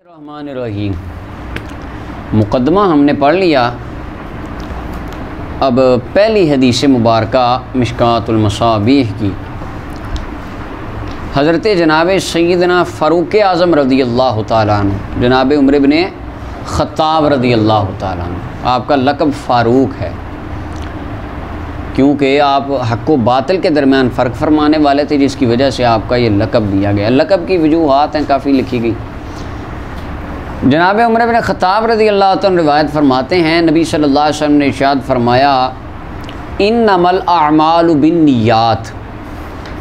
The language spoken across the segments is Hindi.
रहमानिर्रहीम। मुक़द्दमा हमने पढ़ लिया। अब पहली हदीस मुबारका मिशकातुल मसाबीह की हज़रत जनाब सैयदना फ़ारूक़ आज़म रज़ी अल्लाह तआला अन्हु, जनाब उमर इब्न ख़त्ताब रज़ी अल्लाह तआला अन्हु, आपका लक़ब फ़ारूक है क्योंकि आप हक़ व बातिल के दरमियान फ़र्क फरमाने वाले थे, जिसकी वजह से आपका ये लक़ब दिया गया। लक़ब की वजूहात हैं, काफ़ी लिखी गई। जनाब उमर इब्न ख़त्ताब रज़ी अल्लाह तआला रिवायत फरमाते हैं, नबी सल्लल्लाहु अलैहि वसल्लम ने इरशाद फरमाया, इन्नमल अअमालु बिन्नियात,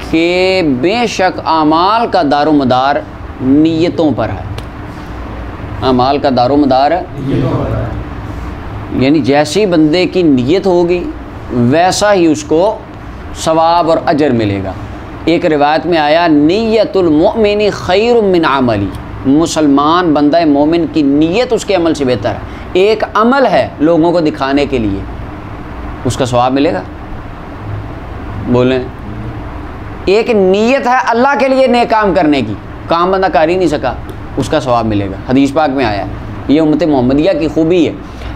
कि बेशक आमाल का दारो मदार नीयतों पर है। आमाल का दारो मदार यानी जैसी बंदे की नीयत होगी वैसा ही उसको सवाब और अजर मिलेगा। एक रिवायत में आया, नीयतुल मुमिनी खैरुम मिन अमली, मुसलमान बंदा मोमिन की नीयत उसके अमल से बेहतर है। एक अमल है लोगों को दिखाने के लिए, उसका सवाब मिलेगा। बोलें, एक नीयत है अल्लाह के लिए नेक काम करने की, काम बंदा कर ही नहीं सका, उसका सवाब मिलेगा। हदीस पाक में आया है। ये उम्मत मोहम्मदिया की खूबी है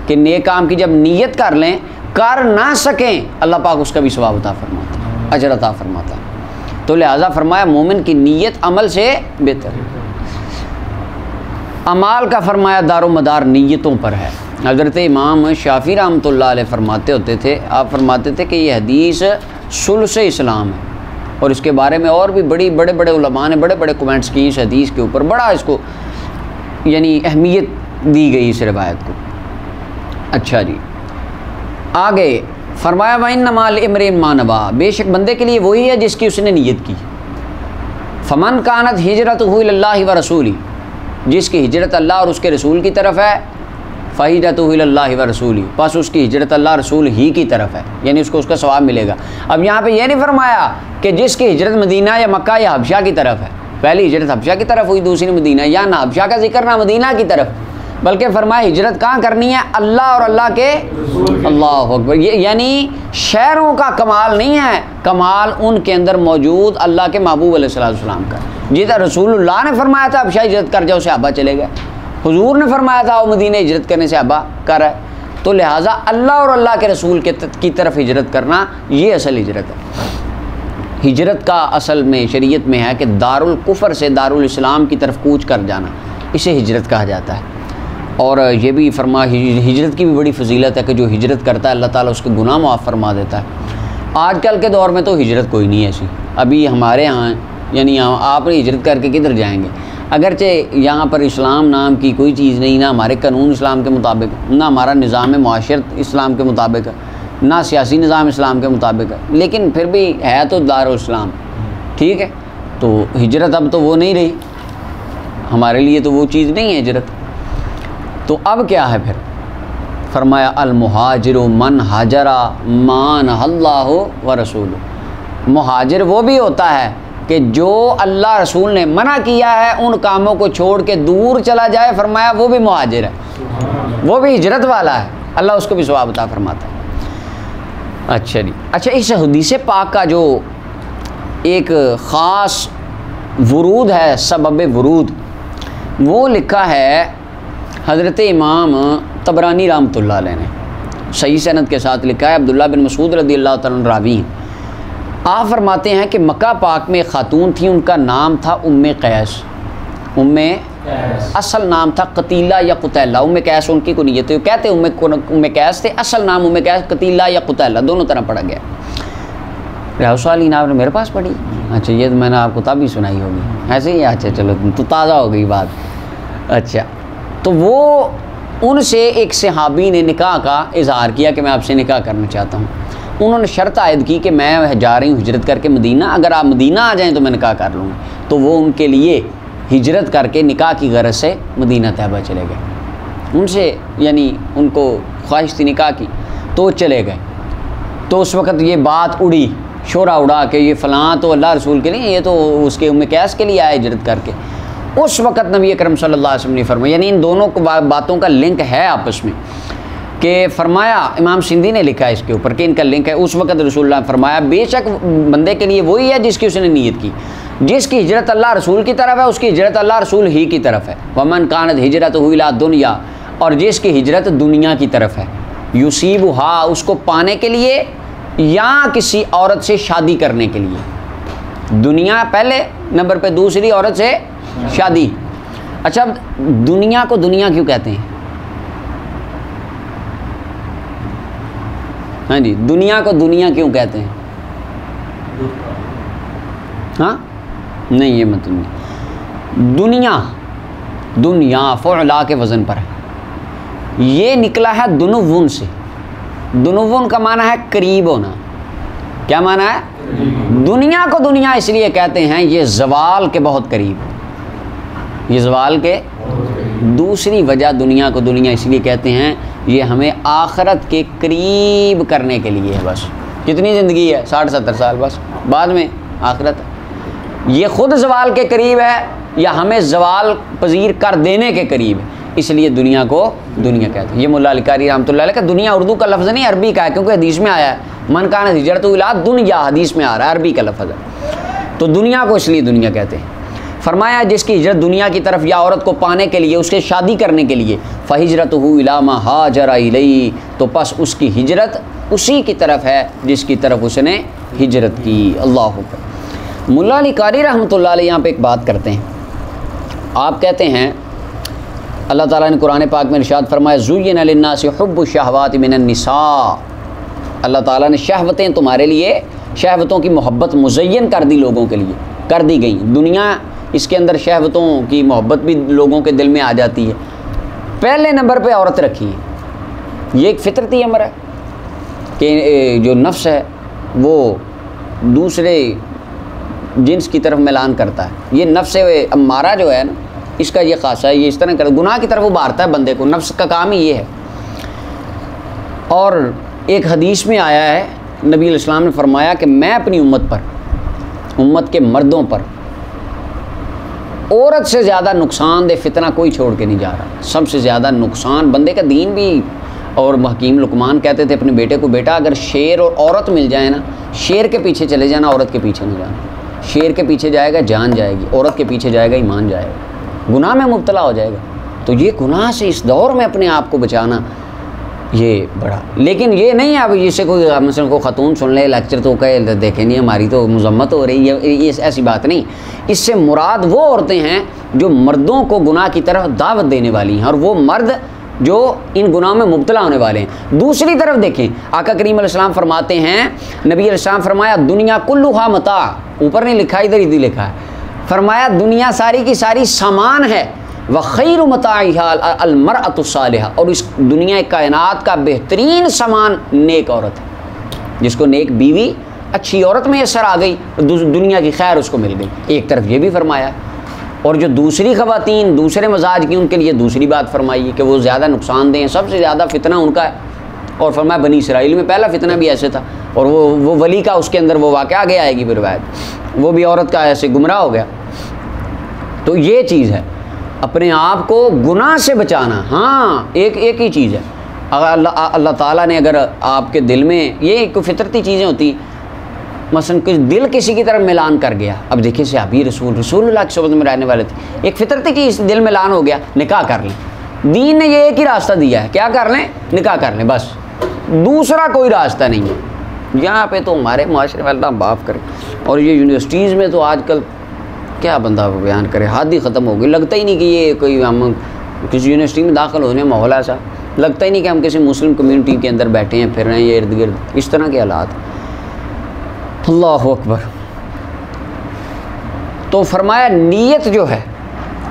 कि नेक काम की जब नीयत कर लें, कर ना सकें, अल्लाह पाक उसका भी सवाब अता फरमाता है, अजर अता फरमाता है। तो लिहाजा फरमाया मोमिन की नीयत अमल से बेहतर है। अमाल का फरमाया दारो मदार नीयतों पर है। हज़रत इमाम शाफ़ी रहमतुल्लाह अलैह फरमाते होते थे, आप फरमाते थे कि ये हदीस सुल्स इस्लाम है, और इसके बारे में और भी बड़े बड़े उलमा ने बड़े बड़े कमेंट्स किए इस हदीस के ऊपर। बड़ा इसको यानी अहमियत दी गई इस रिवायत को। अच्छा जी, आगे फरमाया, वइन्नमाल इम्रिन मानवा, बेशक बंदे के लिए वही है जिसकी उसने नीयत की। फ़मन कानत हिजरतहु इलल्लाहि व रसूली, जिसकी हिजरत अल्लाह और उसके रसूल की तरफ है, फ़हिजरतहु इलल्लाहि व रसूली, बस उसकी हिजरत अल्लाह रसूल ही की तरफ है, यानी उसको उसका सवाब मिलेगा। अब यहाँ पे यह नहीं फरमाया कि जिसकी हिजरत मदीना या मक्का या हबशा की तरफ है, पहली हिजरत हबशा की तरफ हुई, दूसरी मदीना, या ना हबशा का जिक्र ना मदीना की तरफ, बल्कि फरमाया हिजरत कहाँ करनी है, अल्लाह और अल्लाह के अल्लाह अकबर। ये यानी शहरों का कमाल नहीं है, कमाल उनके अंदर मौजूद अल्लाह के महबूब अलैहिस्सलाम का। जिधर रसूलुल्लाह ने फरमाया था हबशा हिजरत कर जाओ, सहाबा चले गए। हुजूर ने फरमाया था वो मदीने हिजरत करने से सहाबा कर है। तो लिहाजा अल्लाह और अल्लाह के रसूल की तरफ हिजरत करना, ये असल हिजरत है। हिजरत का असल में शरीयत में है कि दारुल कुफर से दारुल इस्लाम की तरफ कूच कर जाना, इसे हिजरत कहा जाता है। और ये भी फरमा, हिजरत की भी बड़ी फजीलत है कि जो हिजरत करता है अल्लाह ताला उसके गुनाह माफ़ फरमा देता है। आजकल के दौर में तो हिजरत कोई नहीं है ऐसी। अभी हमारे यहाँ यानी आप हिजरत करके किधर जाएंगे, अगरचे यहाँ पर इस्लाम नाम की कोई चीज़ नहीं, ना हमारे कानून इस्लाम के मुताबिक, ना हमारा निज़ाम माशरत इस्लाम के मुताबिक, ना सियासी निज़ाम इस्लाम के मुताबिक, लेकिन फिर भी है तो दारुल इस्लाम, ठीक है। तो हिजरत अब तो वो नहीं रही, हमारे लिए तो वो चीज़ नहीं है हिजरत। तो अब क्या है फिर, फरमाया अल मुहाजिरु मन हाजरा मान अल्लाहु व रसूलु। मुहाजिर वो भी होता है कि जो अल्लाह रसूल ने मना किया है उन कामों को छोड़ के दूर चला जाए, फरमाया वो भी मुहाजिर है, वो भी हिजरत वाला है, अल्लाह उसको भी सवाब अता फरमाता है। अच्छा जी, अच्छा, इस हदीस पाक का जो एक ख़ास वरूद है, सबब वरूद, वो लिखा है हज़रत इमाम तबरानी रहमतुल्लाह अलैह ने, सही सनद के साथ लिखा है। अब्दुल्लाह बिन मसूद रज़ियल्लाहु तआला अन्हु रावी, आप फरमाते हैं कि मक्का पाक में ख़ातून थी, उनका नाम था उम्मे कैस। उम्मे असल नाम था कतीला या कुतैला। उम्मे कैस उनकी कुनियत है, कहते उम्मे कैस थे, असल नाम उम्मे कैस, कतीला या कुतैला दोनों तरह पढ़ा गया। रहसाली आपने मेरे पास पढ़ी? अच्छा, ये तो मैंने आपको तभी सुनाई होगी ऐसे ही। अच्छा चलो, तो ताज़ा हो गई बात। अच्छा, तो वो उनसे एक सहाबी ने निकाह का इजहार किया कि मैं आपसे निकाह करना चाहता हूँ। उन्होंने शर्त आयद की कि मैं जा रही हूँ हिजरत करके मदीना, अगर आप मदीना आ जाएं तो मैं निकाह कर लूँगा। तो वो उनके लिए हिजरत करके निकाह की गरज से मदीना तैयबा चले गए। उनसे यानी उनको ख्वाहिश थी निकाह की, तो चले गए। तो उस वक़्त ये बात उड़ी, शोरा उड़ा कि ये फ़लाँ तो अल्लाह रसूल के लिए, ये तो उसके उम्मे कैस के लिए आए हिजरत करके। उस वक़्त नबी अकरम सल्लल्लाहु अलैहि वसल्लम ने फरमाया, यानी इन दोनों को बातों का लिंक है आपस में, कि फरमाया, इमाम सिंधी ने लिखा है इसके ऊपर कि इनका लिंक है। उस वक़्त रसूलुल्लाह ने फरमाया, बेशक बंदे के लिए वही है जिसकी उसने नीयत की। जिसकी हिजरत अल्लाह रसूल की तरफ है उसकी हिजरत अल्लाह रसूल ही की तरफ है। वमन कानत हिजरतहु इला दुनिया, और जिसकी हिजरत दुनिया की तरफ है, युसीबुहा, उसको पाने के लिए या किसी औरत से शादी करने के लिए। दुनिया पहले नंबर पे, दूसरी औरत से शादी। अच्छा, अब दुनिया को दुनिया क्यों कहते हैं? हाँ जी, दुनिया को दुनिया क्यों कहते हैं? हाँ नहीं, ये मतलब नहीं। दुनिया, दुनिया फ़ुअला के वज़न पर है। ये निकला है दुनुवन से। दुनुवन का माना है करीब होना। क्या माना है? दुनिया को दुनिया इसलिए कहते हैं ये ज़वाल के बहुत करीब, ये ज़वाल के। दूसरी वजह दुनिया को दुनिया इसलिए कहते हैं ये हमें आखरत के करीब करने के लिए है। बस कितनी ज़िंदगी है? 60-70 साल, बस बाद में आखरत। ये ख़ुद ज़वाल के करीब है या हमें ज़वाल पजीर कर देने के करीब है, इसलिए दुनिया को दुनिया कहते हैं। ये मुल्ला अली कारी रहमतुल्लाह अलैह का दुनिया उर्दू का लफ्ज़ नहीं, अरबी का है, क्योंकि हदीस में आया है मन कान हिजरतहु इला दुनिया, हदीस में आ रहा है, अरबी का लफ्ज़ है। तो दुनिया को इसलिए दुनिया कहते हैं। फरमाया जिसकी हिजरत दुनिया की तरफ या औरत को पाने के लिए, उसके शादी करने के लिए, फ़हिजरतहु इला मा हाजरा इलैहि, तो बस उसकी हिजरत उसी की तरफ है जिसकी तरफ उसने हिजरत की। अल्लाहु अकबर। मुल्ला अली कारी रहमतुल्लाह अलैह यहाँ पे एक बात करते हैं। आप कहते हैं अल्लाह ताला ने कुरान पाक में इरशाद फरमाया ज़ुय्यिना लिन्नासि हुब्बु शहवाति मिनन निसा। अल्लाह ताला ने शहवतें तुम्हारे लिए, शहवतों की मोहब्बत मुज़य्यन कर दी, लोगों के लिए कर दी गई। दुनिया इसके अंदर शहवतों की मोहब्बत भी लोगों के दिल में आ जाती है। पहले नंबर पे औरत रखी है। ये एक फितरती अमर है कि जो नफ्स है वो दूसरे जिन्स की तरफ मिलान करता है। ये नफ्स अम्मारा जो है ना, इसका ये खासा है, ये इस तरह कर गुनाह की तरफ उबारता है बंदे को। नफ्स का काम ही ये है। और एक हदीस में आया है, नबी इस्लाम ने फरमाया कि मैं अपनी उम्मत पर, उम्मत के मर्दों पर औरत से ज़्यादा नुकसानदेह फितना कोई छोड़ के नहीं जा रहा। सबसे ज़्यादा नुकसान बंदे का दीन भी। और हकीम लुकमान कहते थे अपने बेटे को, बेटा अगर शेर और औरत मिल जाए ना, शेर के पीछे चले जाना, औरत के पीछे नहीं जाना। शेर के पीछे जाएगा जान जाएगी, औरत के पीछे जाएगा ईमान जाएगा, गुनाह में मुब्तला हो जाएगा। तो ये गुनाह से इस दौर में अपने आप को बचाना ये बड़ा। लेकिन ये नहीं है अब जिससे कोई मसलन को ख़तून सुन ले लेक्चर तो कहे देखे नहीं हमारी तो मुजम्मत हो रही है, ये ऐसी बात नहीं। इससे मुराद वो औरतें हैं जो मर्दों को गुनाह की तरफ दावत देने वाली हैं, और वो मर्द जो इन गुनाहों में मुब्तला होने वाले हैं। दूसरी तरफ देखें, आका करीम अलैहिस्सलाम फरमाते हैं, नबी अलैहिस्सलाम फरमाया दुनिया कुल्लुहा मता, ऊपर नहीं लिखा इधर ही लिखा है, फरमाया दुनिया सारी की सारी सामान है। व खैरु मताइहा अलमरअतु सालिहा, और इस दुनिया कायनात का बेहतरीन सामान नेक औरत है। जिसको नेक बीवी, अच्छी औरत में असर आ गई, दुनिया की खैर उसको मिल गई। एक तरफ ये भी फरमाया, और जो दूसरी ख़वातीन दूसरे मजाज की, उनके लिए दूसरी बात फरमाई है कि वो ज़्यादा नुकसानदेह हैं, सबसे ज़्यादा फितना उनका है। और फरमाया बनी इसराइल में पहला फितना भी ऐसे था, और वो वली का उसके अंदर वो वाक़या आगे आएगी फिर रिवायत, वो भी औरत का ऐसे गुमराह हो गया। तो ये चीज़ है अपने आप को गुनाह से बचाना। हाँ, एक ही चीज़ है, अगर अल्लाह ताला ने अगर आपके दिल में, ये कोई फितरती चीज़ें होती, मसलन कुछ दिल किसी की तरफ मिलान कर गया। अब देखिए सहाबी रसूलुल्लाह की सोबत में रहने वाले थे, एक फितरती चीज़ दिल मिलान हो गया, निकाह कर लें। दीन ने ये एक ही रास्ता दिया है, क्या कर लें? निकाह कर लें, बस दूसरा कोई रास्ता नहीं है। यहाँ पे तो हमारे माशरे में अल्लाह माफ़ करे, और ये यूनिवर्सिटीज़ में तो आजकल क्या बंदा बयान करे, हाथ ही ख़त्म हो गई। लगता ही नहीं कि ये कोई हम किसी यूनिवर्सिटी में दाखिल होने माहौल ऐसा, लगता ही नहीं कि हम किसी मुस्लिम कम्यूनिटी के अंदर बैठे हैं, फिर रहे हैं इर्द गिर्द, इस तरह के हालात। अल्लाहु अकबर। तो फरमाया नीयत जो है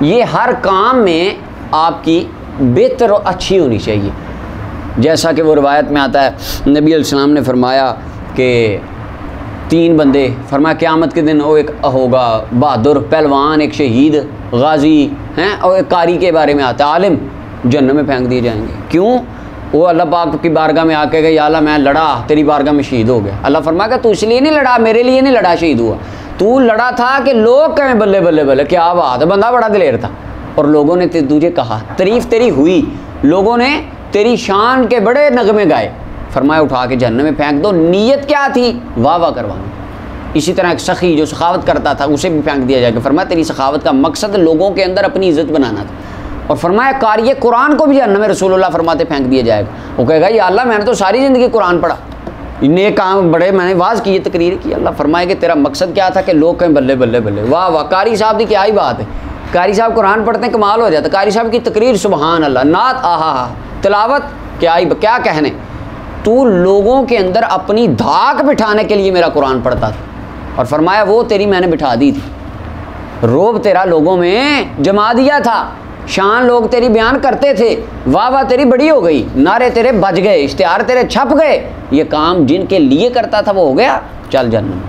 ये हर काम में आपकी बेहतर और अच्छी होनी चाहिए। जैसा कि वो रिवायत में आता है, नबी अलैहिस्सलाम ने फरमाया कि 3 बंदे, फरमाया क़यामत के दिन वो एक होगा बहादुर पहलवान, एक शहीद गाजी हैं, और एक कारी के बारे में आता है आलिम, जन्नत में फेंक दिए जाएंगे। क्यों? वो अल्लाह पाक की बारगाह में आके गए, या अल्लाह मैं लड़ा तेरी बारगाह में शहीद हो गया। अल्लाह फरमाया तू इसलिए नहीं लड़ा, मेरे लिए नहीं लड़ा, शहीद हुआ, तू लड़ा था कि लोग कहें बल्ले बल्ले बल्ले क्या बात है, बंदा बड़ा दिलेर था, और लोगों ने तुझे कहा, तारीफ़ तेरी हुई, लोगों ने तेरी शान के बड़े नगमे गाए। फरमाया उठा के जहन्नम में फेंक दो। नीयत क्या थी? वाह वाह करवाना, इसी तरह एक सखी जो सखावत करता था उसे भी फेंक दिया जाएगा। फरमाया तेरी सखावत का मकसद लोगों के अंदर अपनी इज्जत बनाना था। और फरमाया कारी कुरान को भी जहन्नम में रसूलुल्लाह फरमाते फेंक दिया जाएगा। वो कहेगा या अल्लाह मैंने तो सारी ज़िंदगी कुरान पढ़ा, नेक काम बड़े मैंने वाज किए, तकरीर की। अल्लाह फरमाए कि तेरा मकसद क्या था कि लोग कहें बल्ले बल्ले बल्ले, वाह वाह कारी साहब की क्या ही बात है। कारी साहब कुरान पढ़ते हैं कमाल हो जाता। कारी साहब की तकरीर सुबहान अल्लाह, नात आहा हा, तिलावत क्या ही क्या कहने। तू लोगों के अंदर अपनी धाक बिठाने के लिए मेरा कुरान पढ़ता था। और फरमाया वो तेरी मैंने बिठा दी थी, रोब तेरा लोगों में जमा दिया था, शान लोग तेरी बयान करते थे, वाह वाह तेरी बड़ी हो गई, नारे तेरे बज गए, इश्तिहार तेरे छप गए। ये काम जिनके लिए करता था वो हो गया, चल जन्नत।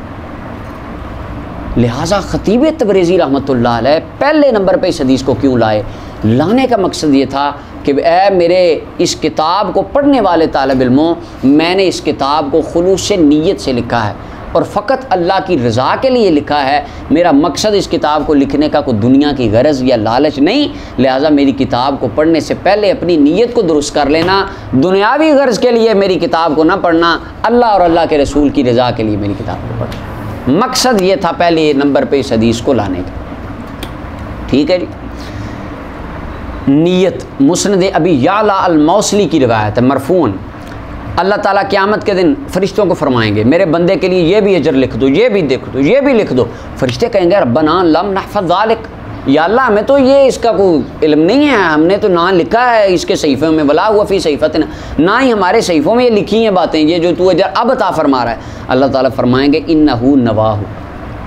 लिहाजा खतीब तबरेज़ी रहमतुल्लाह अलैह पहले नंबर पे इस हदीस को क्यों लाए? लाने का मकसद ये था कि ए मेरे इस किताब को पढ़ने वाले तालिब इल्मों, मैंने इस किताब को खुलूस से नीयत से लिखा है और फ़कत अल्लाह की रज़ा के लिए लिखा है। मेरा मकसद इस किताब को लिखने का कोई दुनिया की गरज या लालच नहीं। लिहाजा मेरी किताब को पढ़ने से पहले अपनी नीयत को दुरुस्त कर लेना। दुनियावी गर्ज के लिए मेरी किताब को ना पढ़ना, अल्लाह और अल्लाह के रसूल की रज़ा के लिए मेरी किताब को पढ़ना। मकसद ये था पहले नंबर पे इस हदीस को लाने का। ठीक है जी। नीयत मुस्नद अबी याला अल मौसली की रिवायत है मरफून, अल्लाह ताला क़यामत के दिन फ़रिश्तों को फरमाएंगे मेरे बंदे के लिए ये भी अजर लिख दो, ये भी लिख दो, ये भी लिख दो। फ़रिश्ते कहेंगे रब्बना लम नहफ़ज़ ज़ालिक, या अल्लाह हमें तो ये इसका कोई इल्म नहीं है, हमने तो ना लिखा है इसके सहीफ़े में, वला हुआ फ़ी सहीफ़तिना, ना ही हमारे सहीफ़ों में ये लिखी हैं बातें, ये जो तू अजर अब अता फरमा रहा है। अल्लाह ताला फरमाएंगे इन्नहु नवाहु,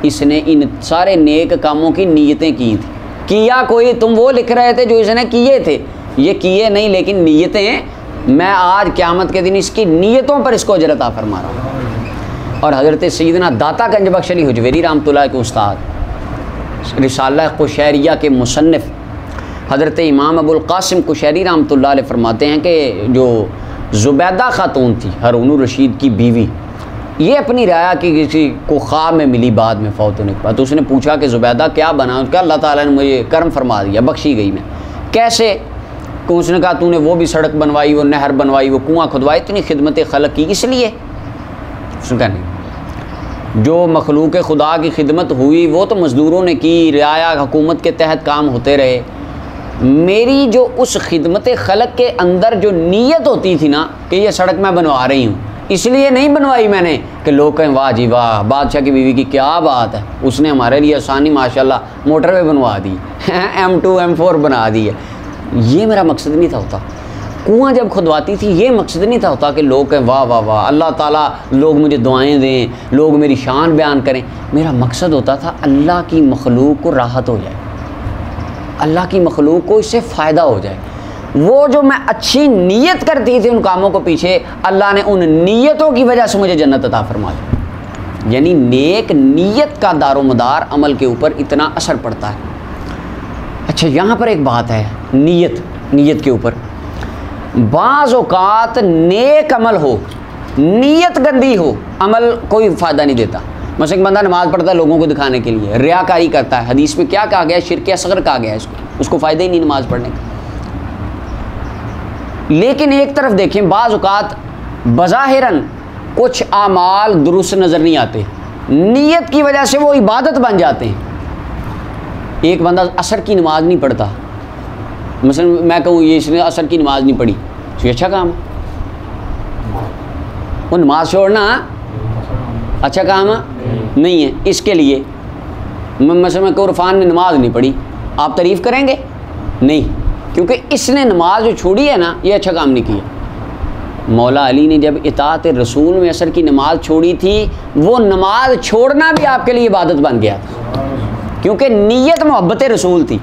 इसने इन सारे नेक कामों की नीयतें की थी। किया कोई, तुम वो लिख रहे थे जो इसने किए थे, ये किए नहीं लेकिन नीयतें, मैं आज क़यामत के दिन इसकी नीयतों पर इसको अजर अता फरमा रहा हूँ। और हज़रत सैयदना दाता गंज बख्श अली हुजवेरी रहमतुल्लाह के उस्ताद, रिसाला कुशैरिया के मुसन्निफ़ हज़रत इमाम अबुल क़ासिम कुशैरी रहमतुल्लाह अलैह फरमाते हैं कि जो ज़ुबैदा खातून थी हारून रशीद की बीवी, ये अपनी राया की किसी को ख्वाब में मिली बाद में फौत होने के बाद। तो उसने पूछा कि ज़ुबैदा क्या बना? उसका अल्लाह ताला ने मुझे कर्म फरमा दिया, बख्शी गई मैं। कैसे? तो उसने कहा तूने वो भी सड़क बनवाई, वो नहर बनवाई, वो कुआँ खुदवाई, इतनी खिदमत खलक की, इसलिए। उसने कहा नहीं, जो मखलूक खुदा की खिदमत हुई वो तो मज़दूरों ने की, रियाया हुकूमत के तहत काम होते रहे। मेरी जो उस खिदमत खलक के अंदर जो नीयत होती थी ना कि ये सड़क मैं बनवा रही हूँ, इसलिए नहीं बनवाई मैंने कि लोग कहें वाह जी वाह बादशाह की बीवी की क्या बात है, उसने हमारे लिए आसानी माशाल्लाह मोटरवे बनवा दी M2 M4 बना दी है। ये मेरा मकसद नहीं था होता। कुआं जब खुदवाती थी ये मकसद नहीं था होता कि लोग कहें वाह वाह वाह अल्लाह ताला, लोग मुझे दुआएं दें, लोग मेरी शान बयान करें। मेरा मकसद होता था अल्लाह की मखलूक को राहत हो जाए, अल्लाह की मखलूक को इससे फ़ायदा हो जाए। वो जो मैं अच्छी नीयत करती थी उन कामों को पीछे, अल्लाह ने उन नीयतों की वजह से मुझे जन्नत अता फरमा दी। यानी नेक नीयत का दारोमदार अमल के ऊपर इतना असर पड़ता है। अच्छा, यहाँ पर एक बात है नीयत के ऊपर। बाज़ औक़ात नेक अमल हो, नीयत गंदी हो, अमल कोई फ़ायदा नहीं देता। मसलन एक बंदा नमाज़ पढ़ता है लोगों को दिखाने के लिए, रियाकारी करता है, हदीस में क्या कहा गया है? शिर्क असग़र कहा गया है उसको फ़ायदा ही नहीं नमाज़ पढ़ने का। लेकिन एक तरफ देखें, बाज़ औक़ात बज़ाहिरन कुछ आमाल दुरुस्त नज़र नहीं आते, नीयत की वजह से वो इबादत बन जाते हैं। एक बंदा असर की नमाज़ नहीं पढ़ता, मसलन मैं कहूँ ये इसने असर की नमाज़ नहीं पढ़ी, तो ये अच्छा काम है। वो नमाज़ छोड़ना अच्छा काम नहीं है। इसके लिए मसलन मैं कहूँ इरफान ने नमाज़ नहीं पढ़ी, आप तारीफ़ करेंगे? नहीं, क्योंकि इसने नमाज जो छोड़ी है ना, ये अच्छा काम नहीं किया। मौला अली ने जब इताअत रसूल में असर की नमाज छोड़ी थी, वो नमाज छोड़ना भी आपके लिए इबादत बन गया था, क्योंकि नीयत मोहब्बत रसूल थी,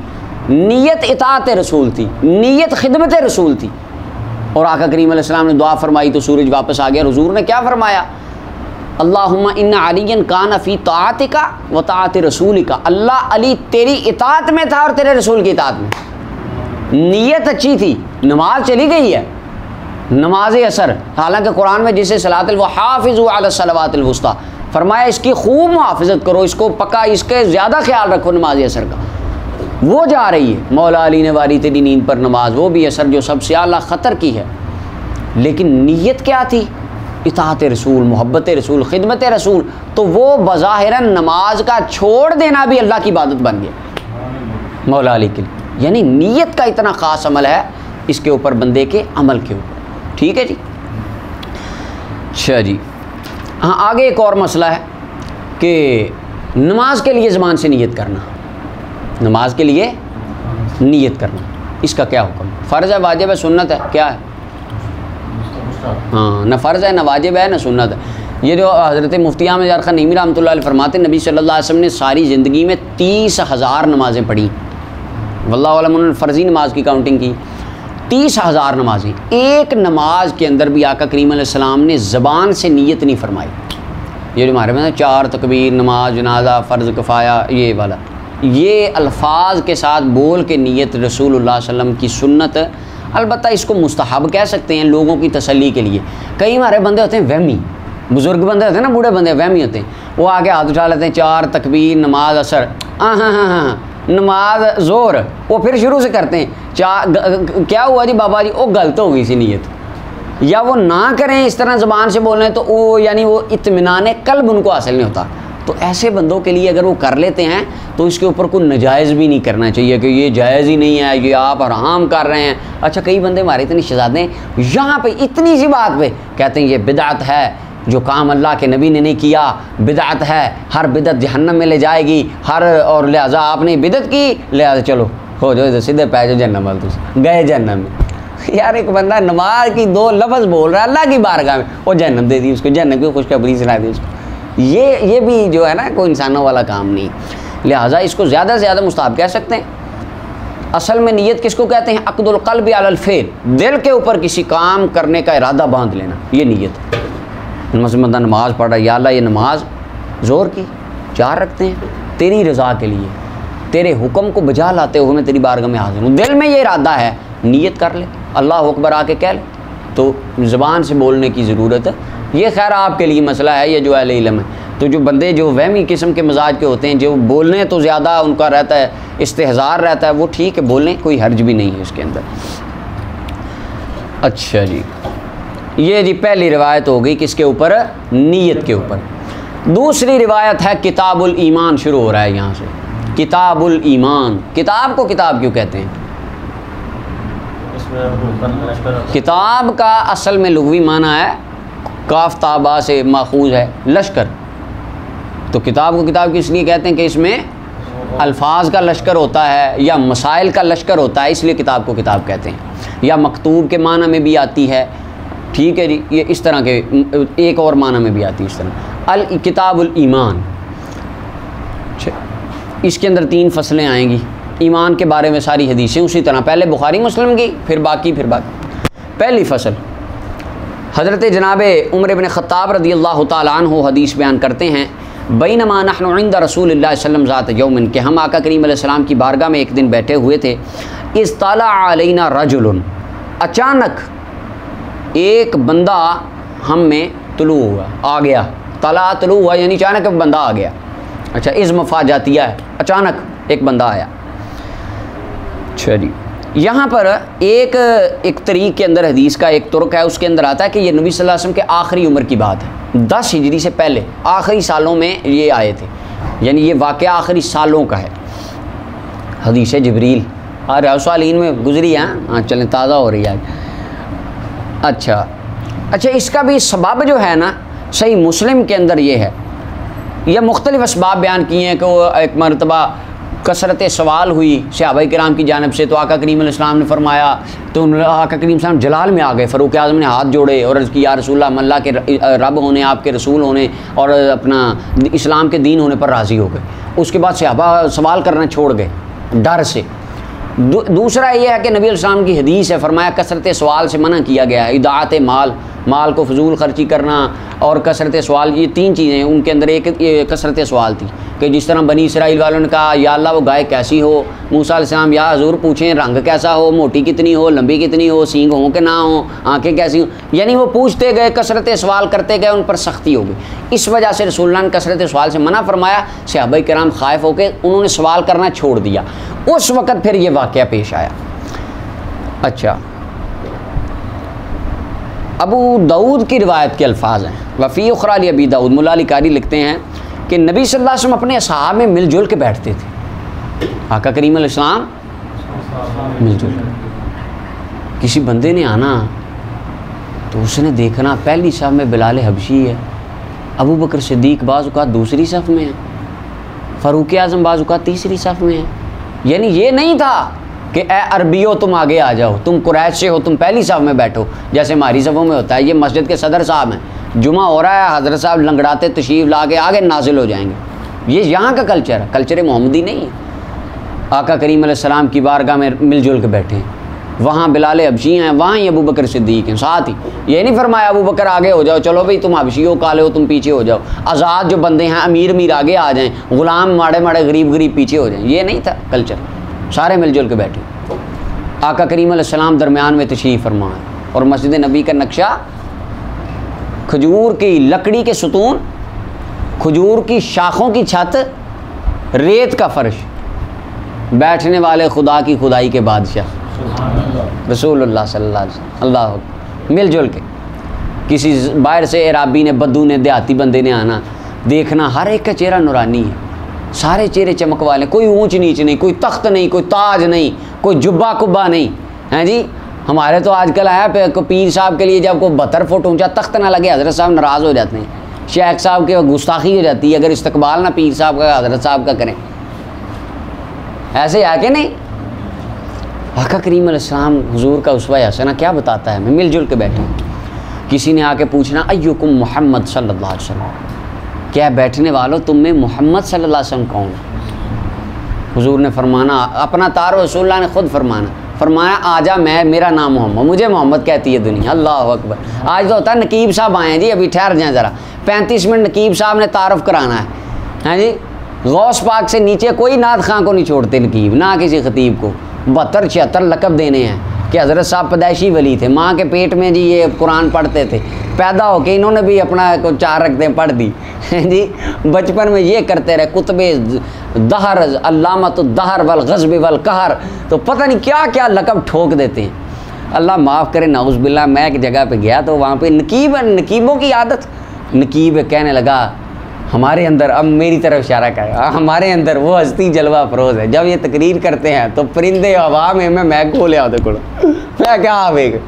नीयत इताअत रसूल थी, नीयत खिदमत रसूल थी। और आका करीम अलैहिस्सलाम ने दुआ फरमाई तो सूरज वापस आ गया। हुज़ूर ने क्या फरमाया? अल्लाहुम्मा इन्ना अलियन कान फ़ी ताअतिका व ताअति रसूलिका, अल्लाह अली तेरी इताअत में था और तेरे रसूल की इताअत में। नीयत अच्छी थी, नमाज चली गई है, नमाज असर, हालांकि कुरान में जिसे सलातुल व हाफ़िज़ू अला सलवातिल वुस्ता फरमाया, इसकी खूब मुहाफ़िज़त करो, इसको पक्का, इसके ज़्यादा ख्याल रखो नमाज असर का। वो जा रही है, मौला अली ने वारी तेरी नींद पर नमाज, वो भी असर जो सबसे आला ख़तर की है। लेकिन नीयत क्या थी? इताअत रसूल, मोहब्बत रसूल, खिदमत रसूल, तो वो बज़ाहिरन नमाज का छोड़ देना भी अल्लाह की इबादत बन गया मौला अली के लिए। यानी नीयत का इतना ख़ास अमल है इसके ऊपर, बंदे के अमल के ऊपर। ठीक है जी। अच्छा जी, हाँ आगे एक और मसला है कि नमाज के लिए ज़बान से नीयत करना, नमाज के लिए नीयत करना, इसका क्या हुक्म? फ़र्ज़ है, वाजिब है, सुन्नत है, क्या है? हाँ, न फ़र्ज़ है, न वाजिब है, न सुन्नत है। ये जो हज़रत मुफ्ती अहमद यार खान नईमी रहमतुल्लाह अलैह फरमाते, नबी सल्लल्लाहु अलैहि वसल्लम ने सारी ज़िंदगी में 30,000 नमाज़ें पढ़ी। वल्लाहु अलम, उन्होंने फ़र्ज़ी नमाज की काउंटिंग की, 30,000 नमाज़ें। एक नमाज के अंदर भी आका करीम अलैहिस्सलाम ने ज़बान से नीयत नहीं फरमाई। ये जो हमारे में 4 तकबीर, नमाज जनाजा, फ़र्ज़ किफ़ाया, ये वाला, ये अल्फाज के साथ बोल के नीयत रसूलुल्लाह सल्लल्लाहु अलैहि वसल्लम की सुन्नत। अलबत्ता इसको मुस्तहब कह सकते हैं लोगों की तसल्ली के लिए। कई हमारे बंदे होते हैं वहमी, बुज़ुर्ग बंदे होते हैं ना, बूढ़े बंदे वहमी होते हैं, वो आगे हाथ उठा लेते हैं, 4 तकबीर, नमाज असर, हाँ नमाज ज़ोर, वो फिर शुरू से करते हैं, क्या हुआ जी बाबा जी, वो गलत हो गई सी नीयत, या वो ना करें इस तरह ज़बान से बोल रहे हैं तो वो यानी वो इत्मीनान क़ल्ब उनको हासिल नहीं होता। तो ऐसे बंदों के लिए अगर वो कर लेते हैं तो इसके ऊपर कोई नजायज़ भी नहीं करना चाहिए कि ये जायज़ ही नहीं है, ये आप हराम कर रहे हैं। अच्छा, कई बंदे हमारे इतने शहज़ादे हैं, यहाँ पे इतनी सी बात पे कहते हैं ये बिदअत है, जो काम अल्लाह के नबी ने नहीं किया बिदअत है, हर बिदअत जहन्नम में ले जाएगी, और लिहाजा आपने बिदअत की, लिहाजा चलो हो जाओ सीधे पै जाओ जहन्नम वाल, तुम गए जहन्नम में। यार एक बंदा नमाज की 2 लफ्ज़ बोल रहा है अल्लाह की बारगाह में, वो जहन्नम दे दी उसको, जहन्नम की खुशखबरी सुना दी उसको। ये भी जो है ना कोई इंसानों वाला काम नहीं, लिहाजा इसको ज़्यादा से ज़्यादा मुस्ताहब कह सकते हैं। असल में नीयत किसको कहते हैं? अक़दुल क़ल्बि अलल फ़ेल, दिल के ऊपर किसी काम करने का इरादा बांध लेना, ये नीयत। बंदा नमाज़ पढ़ रहा है, या अल्लाह ये नमाज ज़ोर की 4 रखते हैं तेरी रज़ा के लिए, तेरे हुक्म को बजा लाते हुए मैं तेरी बारगाह में हाज़िर हूँ, दिल में ये इरादा है, नीयत कर ले, अल्लाह अकबर आके कह ले, तो ज़बान से बोलने की ज़रूरत है। ये खैर आपके लिए मसला है, ये जो अहले इल्म है। तो जो बंदे जो वहमी किस्म के मजाज के होते हैं, जो बोलने तो ज़्यादा उनका रहता है, इस्तेहज़ार रहता है, वो ठीक है, बोलें, कोई हर्ज भी नहीं है उसके अंदर। अच्छा जी, ये जी पहली रिवायत हो गई किसके ऊपर? नीयत के ऊपर। दूसरी रिवायत है किताबुल ईमान, शुरू हो रहा है यहाँ से, किताबुल ईमान। किताब को किताब क्यों कहते हैं? किताब का असल में लुग़वी माना है, काफ ताबा से माखूज है, लश्कर। तो किताब को किताब किस लिए कहते हैं कि इसमें अल्फाज का लश्कर होता है या मसाइल का लश्कर होता है, इसलिए किताब को किताब कहते हैं। या मकतूब के माना में भी आती है, ठीक है जी, ये इस तरह के एक और माना में भी आती है इस तरह। अल किताबुल ईमान, इसके अंदर 3 फसलें आएंगी ईमान के बारे में, सारी हदीसें उसी तरह, पहले बुखारी मुस्लिम की, फिर बाकी। पहली फसल, हज़रत जनाब उमर इब्न ख़त्ताब रज़ियल्लाहु ताला अन्हु हदीस बयान करते हैं, बैनमा नहनु इंद रसूलिल्लाह सल्लल्लाहु अलैहि वसल्लम ज़ात यौमिन, कि हम आका करीम अलैहिस्सलाम की बारगाह में एक दिन बैठे हुए थे। इज़ तला अलैना रजुलन, अचानक एक बंदा हम में तुलू हुआ, आ गया। तला तुलू हुआ यानी अचानक बंदा आ गया। अच्छा, इज़ मफ़ाजातिया है, अचानक एक बंदा आया। अच्छा जी, यहाँ पर एक तरीक़ के अंदर हदीस का एक तुर्क है, उसके अंदर आता है कि ये नबी सल्लल्लाहु अलैहि वसल्लम के आखिरी उम्र की बात है, 10 हिजरी से पहले आखिरी सालों में ये आए थे, यानी ये वाक़या आखिरी सालों का है। हदीस जिब्रील रसूलीन में गुजरी है। हाँ चलें, ताज़ा हो रही है। अच्छा, इसका भी सबब जो है ना, सही मुस्लिम के अंदर ये है, यह मुख्तलिफ़ असबाब बयान किए हैं कि वो एक मरतबा कसरत सवाल हुई सहाबाए किराम की जानिब से, तो आका करीम अलैहिस्सलाम ने फरमाया, तो आका करीम अलैहिस्सलाम जलाल में आ गए। फ़ारूक आज़म ने हाथ जोड़े और अर्ज़ किया, या रसूलल्लाह, अल्लाह के रब होने, आपके रसूल होने और अपना इस्लाम के दीन होने पर राज़ी हो गए। उसके बाद सहाबा सवाल करना छोड़ गए डर से। दूसरा ये है कि नबी अलैहिस्सलाम की हदीस है, फरमाया कसरत सवाल से मना किया गया है, इदाअत माल को फजूल खर्ची करना और कसरत सवाल, ये 3 चीज़ें उनके अंदर। एक ये कसरत सवाल थी कि जिस तरह बनी इसराइल वालों ने कहा, या अल्लाह वो गाय कैसी हो, मूसा अलैहिस्सलाम, या हज़ूर पूछें रंग कैसा हो, मोटी कितनी हो, लंबी कितनी हो, सींग हो कि ना हो, आँखें कैसी हो, यानी वो पूछते गए, कसरत सवाल करते गए, उन पर सख्ती हो गई। इस वजह से रसूलुल्लाह ने कसरत सवाल से मना फरमाया। सहाबाए किराम ख़ाइफ होकर उन्होंने सवाल करना छोड़ दिया। उस वक़्त फिर ये वाक़या पेश आया। अच्छा, अबू दाऊद की रिवायत के अल्फाज हैं, वफ़ी उखरा अली अबी दाऊद, मुल्ला अली कारी लिखते हैं कि नबी सल्लल्लाहु अलैहि वसल्लम अपने असहाब में मिलजुल के बैठते थे। आका करीम अलैहिस्सलाम मिलजुल कर, किसी बंदे ने आना तो उसने देखना पहली सफ़ में बिलाल हबशी है, अबू बकर सिद्दीक बाज़ औक़ात दूसरी सफ़ में है, फ़ारूक आज़म बाज़ औक़ात तीसरी सफ़ में है। यानी ये नहीं था कि ए अरबियो तुम आगे आ जाओ, तुम कुरैश से हो, तुम पहली सफ़ में बैठो जैसे हमारी सफ़ों में होता है। ये मस्जिद के सदर साहब हैं, जुमा हो रहा है, हज़रत साहब लंगड़ाते तशरीफ़ ला के आगे नाजिल हो जाएंगे। ये यहाँ का कल्चर है, कल्चर मोहम्मदी नहीं है। आका करीम अलैहिस्सलाम की बारगाह में मिलजुल के बैठे हैं, वहाँ बिलाल हबशी हैं, वहाँ ही अबू बकर सिद्दीक हैं साथ ही। ये नहीं फरमाया अबू बकर आगे हो जाओ, चलो भाई तुम हबशी हो, काले हो, तुम पीछे हो जाओ, आज़ाद जो बंदे हैं अमीर अमीर आगे आ जाएं, ग़ुलाम माड़े माड़े गरीब गरीब पीछे हो जाएं। ये नहीं था कल्चर, सारे मिलजुल के बैठे। आका करीम अलैहिस्सलाम दरमियान में तशरीफ़ फरमा है और मस्जिद नबी का नक्शा खजूर की लकड़ी के सुतून, खजूर की शाखों की छत, रेत का फर्श, बैठने वाले खुदा की खुदाई के बादशाह रसूलुल्लाह सल्लल्लाहु अलैहि वसल्लम, अल्लाह मिलजुल के। किसी बाहर से अराबी ने, बद्दू ने, देहाती बंदे ने आना, देखना हर एक का चेहरा नूरानी है, सारे चेहरे चमक वाले, कोई ऊंच नीच नहीं, कोई तख्त नहीं, कोई ताज नहीं, कोई जुब्बा कुब्बा नहीं, हैं जी। हमारे तो आजकल आया पीर साहब के लिए जब कोई 72 फुट ऊंचा तख्त ना लगे, हज़रत साहब नाराज़ हो जाते हैं, शेख साहब के गुस्ताखी हो जाती है अगर इस्तकबाल ना पीर साहब का, हज़रत साहब का करें। ऐसे है कि नहीं? आका करीम अलैहिस्सलाम हुजूर का उसवा हसना क्या बताता है, मैं मिलजुल के बैठे। किसी ने आके पूछना अय्युकुम मोहम्मद सल्लल्लाहु अलैहि वसल्लम, क्या बैठने वालों तुम में मोहम्मद सल्लल्लाहु अलैहि वसल्लम कौन है? हुजूर ने फरमाना, अपना तारो रसूलुल्लाह ने खुद फरमाया आजा, मैं, मेरा नाम मोहम्मद, मुझे मोहम्मद कहती है दुनिया। अल्लाह अकबर। आज तो होता है नकीब साहब आए हैं जी, अभी ठहर जाएँ ज़रा, 35 मिनट नकीब साहब ने तारफ़ कराना है, हैं जी। गौस पाक से नीचे कोई नात खां को नहीं छोड़ते नकीब, ना किसी खतीब को। 72-76 लक़ब देने हैं कि हज़रत साहब पैदाइशी वली थे, माँ के पेट में जी ये कुरान पढ़ते थे, पैदा होके इन्होंने भी अपना को 4 रखते पढ़ दी जी। बचपन में ये करते रहे, कुतबे दहर, अल्लामत दहर वल गज़ब वल कहर, तो पता नहीं क्या क्या लक़ब ठोक देते हैं। अल्लाह माफ़ करे, नाउज़ बिल्लाह। मैं एक जगह पे गया तो वहाँ पे नकीबों की आदत, नकीब कहने लगा हमारे अंदर, अब मेरी तरफ इशारा कर, हमारे अंदर वो हस्ती जलवा अफरोज़ है, जब ये तकरीर करते हैं तो परिंदे हवा में मैं को लिया देखो मैं क्या आवेगा।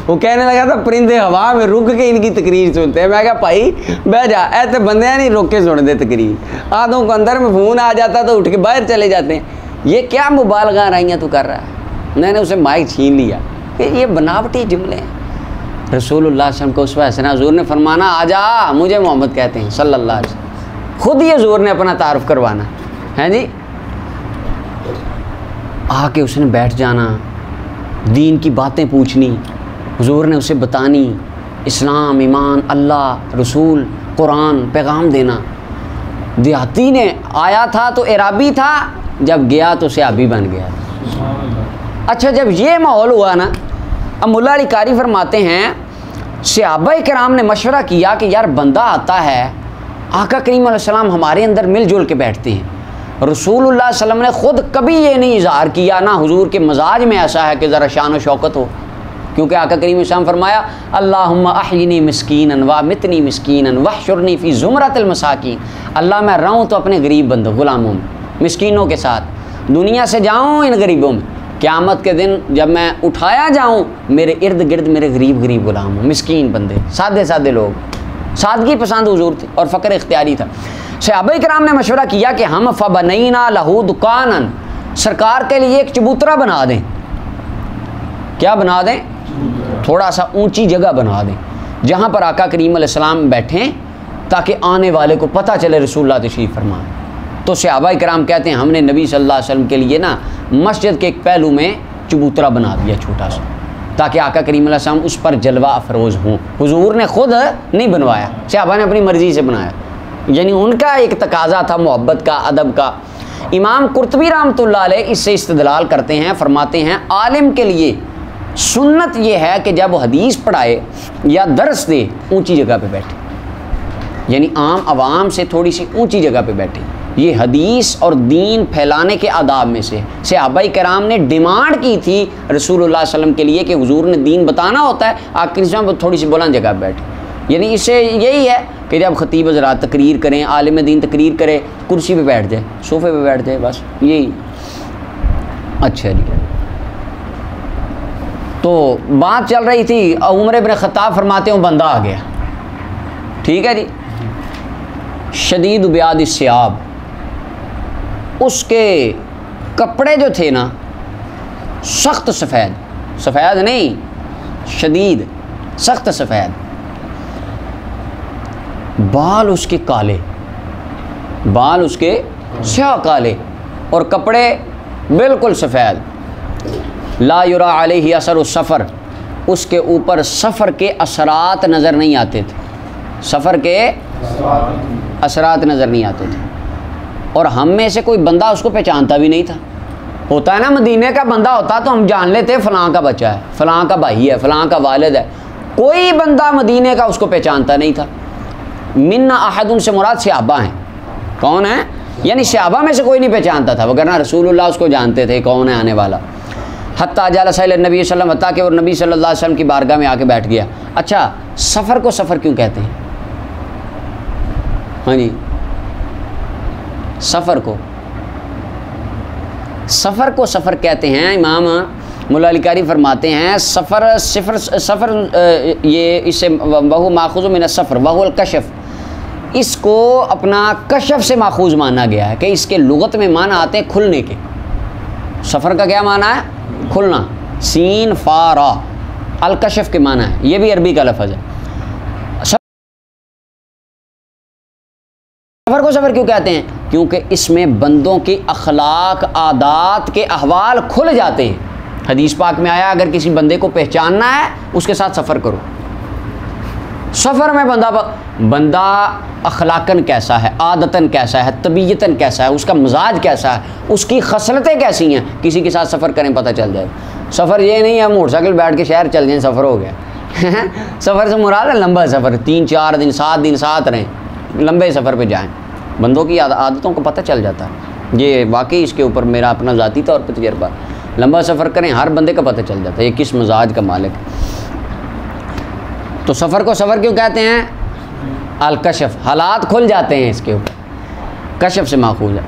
वो कहने लगा था परिंदे हवा में रुक के इनकी तकरीर सुनते हैं। मैं क्या भाई बह जा, ऐसे बंदे नहीं रोक के सुन दे तकरीर, आधों को अंदर में फ़ोन आ जाता तो उठ के बाहर चले जाते हैं। ये क्या मुबालगा राइयाँ तू कर रहा है? मैंने उसे माइक छीन लिया कि ये बनावटी जुमले हैं। रसूलुल्लाह सल्लल्लाहु अलैहि वसल्लम को उसवा हसना, हुज़ूर ने फरमाना आजा, मुझे मोहम्मद कहते हैं सल्लल्लाहु अलैहि वसल्लम। खुद ही हुज़ूर ने अपना तारुफ करवाना है जी। आके उसने बैठ जाना, दीन की बातें पूछनी, हुज़ूर ने उसे बतानी, इस्लाम, ईमान, अल्लाह, रसूल, कुरान, पैगाम देना। देहाती ने आया था तो अराबी था, जब गया तो सहाबी बन गया। अच्छा, जब ये माहौल हुआ ना, अब मुल्ला अली कारी फरमाते हैं सहाबाए किराम ने मशवरा किया कि यार बंदा आता है, आका करीम अलैहिस्सलाम हमारे अंदर मिलजुल के बैठते हैं। रसूलुल्लाह सल्लल्लाहु अलैहि वसल्लम ने ख़ुद कभी ये नहीं इज़हार किया, ना हुजूर के मजाज में ऐसा है कि ज़रा शान व शौकत हो, क्योंकि आका करीम अलैहिस्सलाम फरमाया अल्लाहुम्मा अहयिनी मिस्कीनन व मितनी मिस्कीनन वहशुरनी फ़ी ज़ुमरतिल मसाकीन। अल्लाह मैं रहूँ तो अपने गरीब बंदों, ग़ुलामों में, मिस्कीनों के साथ, दुनिया से जाऊँ इन गरीबों में, क़यामत के दिन जब मैं उठाया जाऊँ मेरे इर्द गिर्द मेरे गरीब गरीब ग़ुलाम हो, मिस्कीन बंदे, सादे सादे लोग। सादगी पसंद हुजूर थे और फ़क्र इख्तियारी था। सहाबाए किराम ने मशवरा किया कि हम फ़बनैना लहू दुकानन, सरकार के लिए एक चबूतरा बना दें। क्या बना दें? थोड़ा सा ऊंची जगह बना दें जहाँ पर आका करीम अलैहिस्सलाम बैठें, ताकि आने वाले को पता चले रसूलुल्लाह तशरीफ़ फरमा। तो सहाबाए किराम कहते हैं हमने नबी सल्लल्लाहु अलैहि वसल्लम के लिए ना मस्जिद के एक पहलू में चबूतरा बना दिया छोटा सा, ताकि आका करीम अलैहि सल्लम उस पर जलवा अफरोज़ हों। हुजूर ने खुद नहीं बनवाया, सहाबा ने अपनी मर्ज़ी से बनाया, यानी उनका एक तकाज़ा था मोहब्बत का, अदब का। इमाम कुर्तबी रहमतुल्लाह अलैह इससे इस्तिदलाल करते हैं, फरमाते हैं आलिम के लिए सुन्नत ये है कि जब वो हदीस पढ़ाए या दर्स दे ऊंची जगह पे बैठे, यानी आम आवाम से थोड़ी सी ऊंची जगह पे बैठे। ये हदीस और दीन फैलाने के आदाब में से सहाबा कराम ने डिमांड की थी रसूलुल्लाह सल्लल्लाहु अलैहि वसल्लम के लिए कि हुजूर ने दीन बताना होता है, आखिर समय थोड़ी सी बुलंद जगह पर बैठे। यानी इससे यही है कि जब खतीब हज़रात तकरीर करें, आलिम दीन तकरीर करे, कुर्सी पे बैठ जाए, सोफ़े पे बैठ जाए, बस यही। अच्छा जी, तो बात चल रही थी, उमर इब्न ख़त्ताब फरमाते हैं बंदा आ गया, ठीक है जी, शदीद ब्याद सियाब, उसके कपड़े जो थे ना सख्त सफ़ेद, सफ़ेद नहीं शदीद सख्त सफ़ेद, बाल उसके काले, बाल उसके स्याह काले और कपड़े बिल्कुल सफ़ेद। ला युरा अलैहि असर सफ़र, उसके ऊपर सफ़र के असरात नज़र नहीं आते थे, सफ़र के असरात नज़र नहीं आते थे। और हम में से कोई बंदा उसको पहचानता भी नहीं था। होता है ना, मदीने का बंदा होता तो हम जान लेते फ़लाँ का बच्चा है, फ़लाँ का भाई है, फ़लाँ का वालिद है। कोई बंदा मदीने का उसको पहचानता नहीं था। मिन्ना अहदुन से मुराद सहाबा हैं। कौन है? यानी सहाबा में से कोई नहीं पहचानता था, वगरना रसूलुल्लाह उसको जानते थे कौन है आने वाला। हत्ता जलसा इला नबी सल्लल्लाहु अलैहि वसल्लम, हत्ता कि वो नबी सल्लल्लाहु अलैहि वसल्लम की बारगाह में आके बैठ गया। अच्छा, सफ़र को सफ़र क्यों कहते हैं? हाँ जी, सफ़र को सफ़र कहते हैं। इमाम मुल्ला अली कारी फरमाते हैं सफ़र ये इससे बहु माखूज़ मिन सफ़र वहुल कशफ़, इसको अपना कशफ़ से माखूज़ माना गया है कि इसके लुगत में माना आते हैं खुलने के। सफ़र का क्या माना है? खुलना, सीन फारा, अल कशफ़ के माना है, ये भी अरबी का लफ्ज़ है। सफ़र को सफ़र क्यों कहते हैं? क्योंकि इसमें बंदों की अखलाक, आदात के अहवाल खुल जाते हैं। हदीस पाक में आया, अगर किसी बंदे को पहचानना है उसके साथ सफ़र करो। सफ़र में बंदा अखलाकन कैसा है, आदतन कैसा है, तबीयतन कैसा है, उसका मिजाज कैसा है, उसकी खसलतें कैसी हैं, किसी के साथ सफ़र करें पता चल जाए। सफ़र ये नहीं है मोटरसाइकिल बैठ के शहर चल जाएँ सफ़र हो गया। सफ़र से मुराद है लंबा सफ़र, 3-4 दिन 7 दिन साथ रहें, लंबे सफ़र पे जाएं। बंदों की आदतों को पता चल जाता है। ये वाकई इसके ऊपर मेरा अपना ज़ाती तौर पर तजर्बा। लंबा सफ़र करें, हर बंदे का पता चल जाता है ये किस मिजाज का मालिक। तो सफ़र को सफ़र क्यों कहते हैं? अल कशफ़, हालात खुल जाते हैं इसके ऊपर, कशफ़ से माखूज़ है।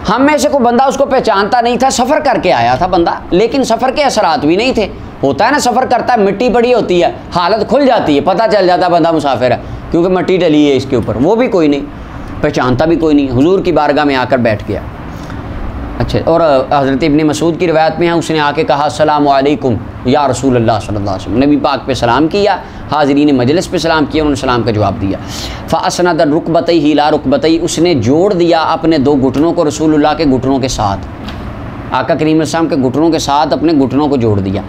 हम में से कोई बंदा उसको पहचानता नहीं था, सफ़र करके आया था बंदा, लेकिन सफ़र के असरात भी नहीं थे। होता है ना, सफ़र करता है, मिट्टी पड़ी होती है, हालत खुल जाती है, पता चल जाता है बंदा मुसाफिर है, क्योंकि मिट्टी डली है इसके ऊपर। वो भी कोई नहीं पहचानता, भी कोई नहीं, हुजूर की बारगाह में आकर बैठ गया। अच्छा, और हज़रत इब्न मसूद की रिवायत में है, उसने आके कहा अस्सलामु अलैकुम या रसूलल्लाह सल्लल्लाहु अलैहि वसल्लम, नबी पाक पे सलाम किया, हाज़रीन मजलिस पे सलाम किया, उन्होंने सलाम का जवाब दिया। फ़अस्नद रुकबतैहि इला रुकबतैहि, उसने जोड़ दिया अपने 2 घुटनों को रसूलुल्लाह के घुटनों के साथ, आका करीम सल्लल्लाहु के घुटनों के साथ अपने घुटनों को जोड़ दिया।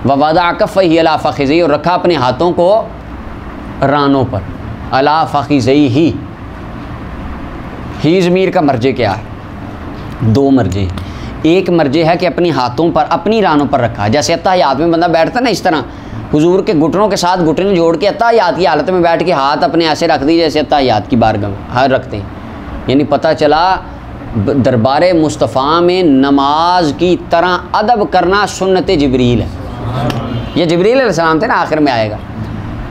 ववदा कफ़ैहि अला फ़ख़िज़ैहि, और रखा अपने हाथों को रानों पर, अला फ़ख़िज़ैहि। ही ज़मीर का मर्जे क्या है? 2 मर्जे। एक मर्जे है कि अपनी हाथों पर, अपनी रानों पर रखा, जैसे अत्तहियात में बंदा बैठता ना, इस तरह हुजूर के घुटनों के साथ घुटने जोड़ के अत्तहियात की हालत में बैठ के हाथ अपने ऐसे रख दी जैसे अत्तहियात की बारगाह में हाथ रखते हैं। यानी पता चला दरबार मुस्तफ़ा में नमाज की तरह अदब करना सुन्नत जिब्रील है। ये जिब्रील अलैहिस्सलाम थे ना, आखिर में आएगा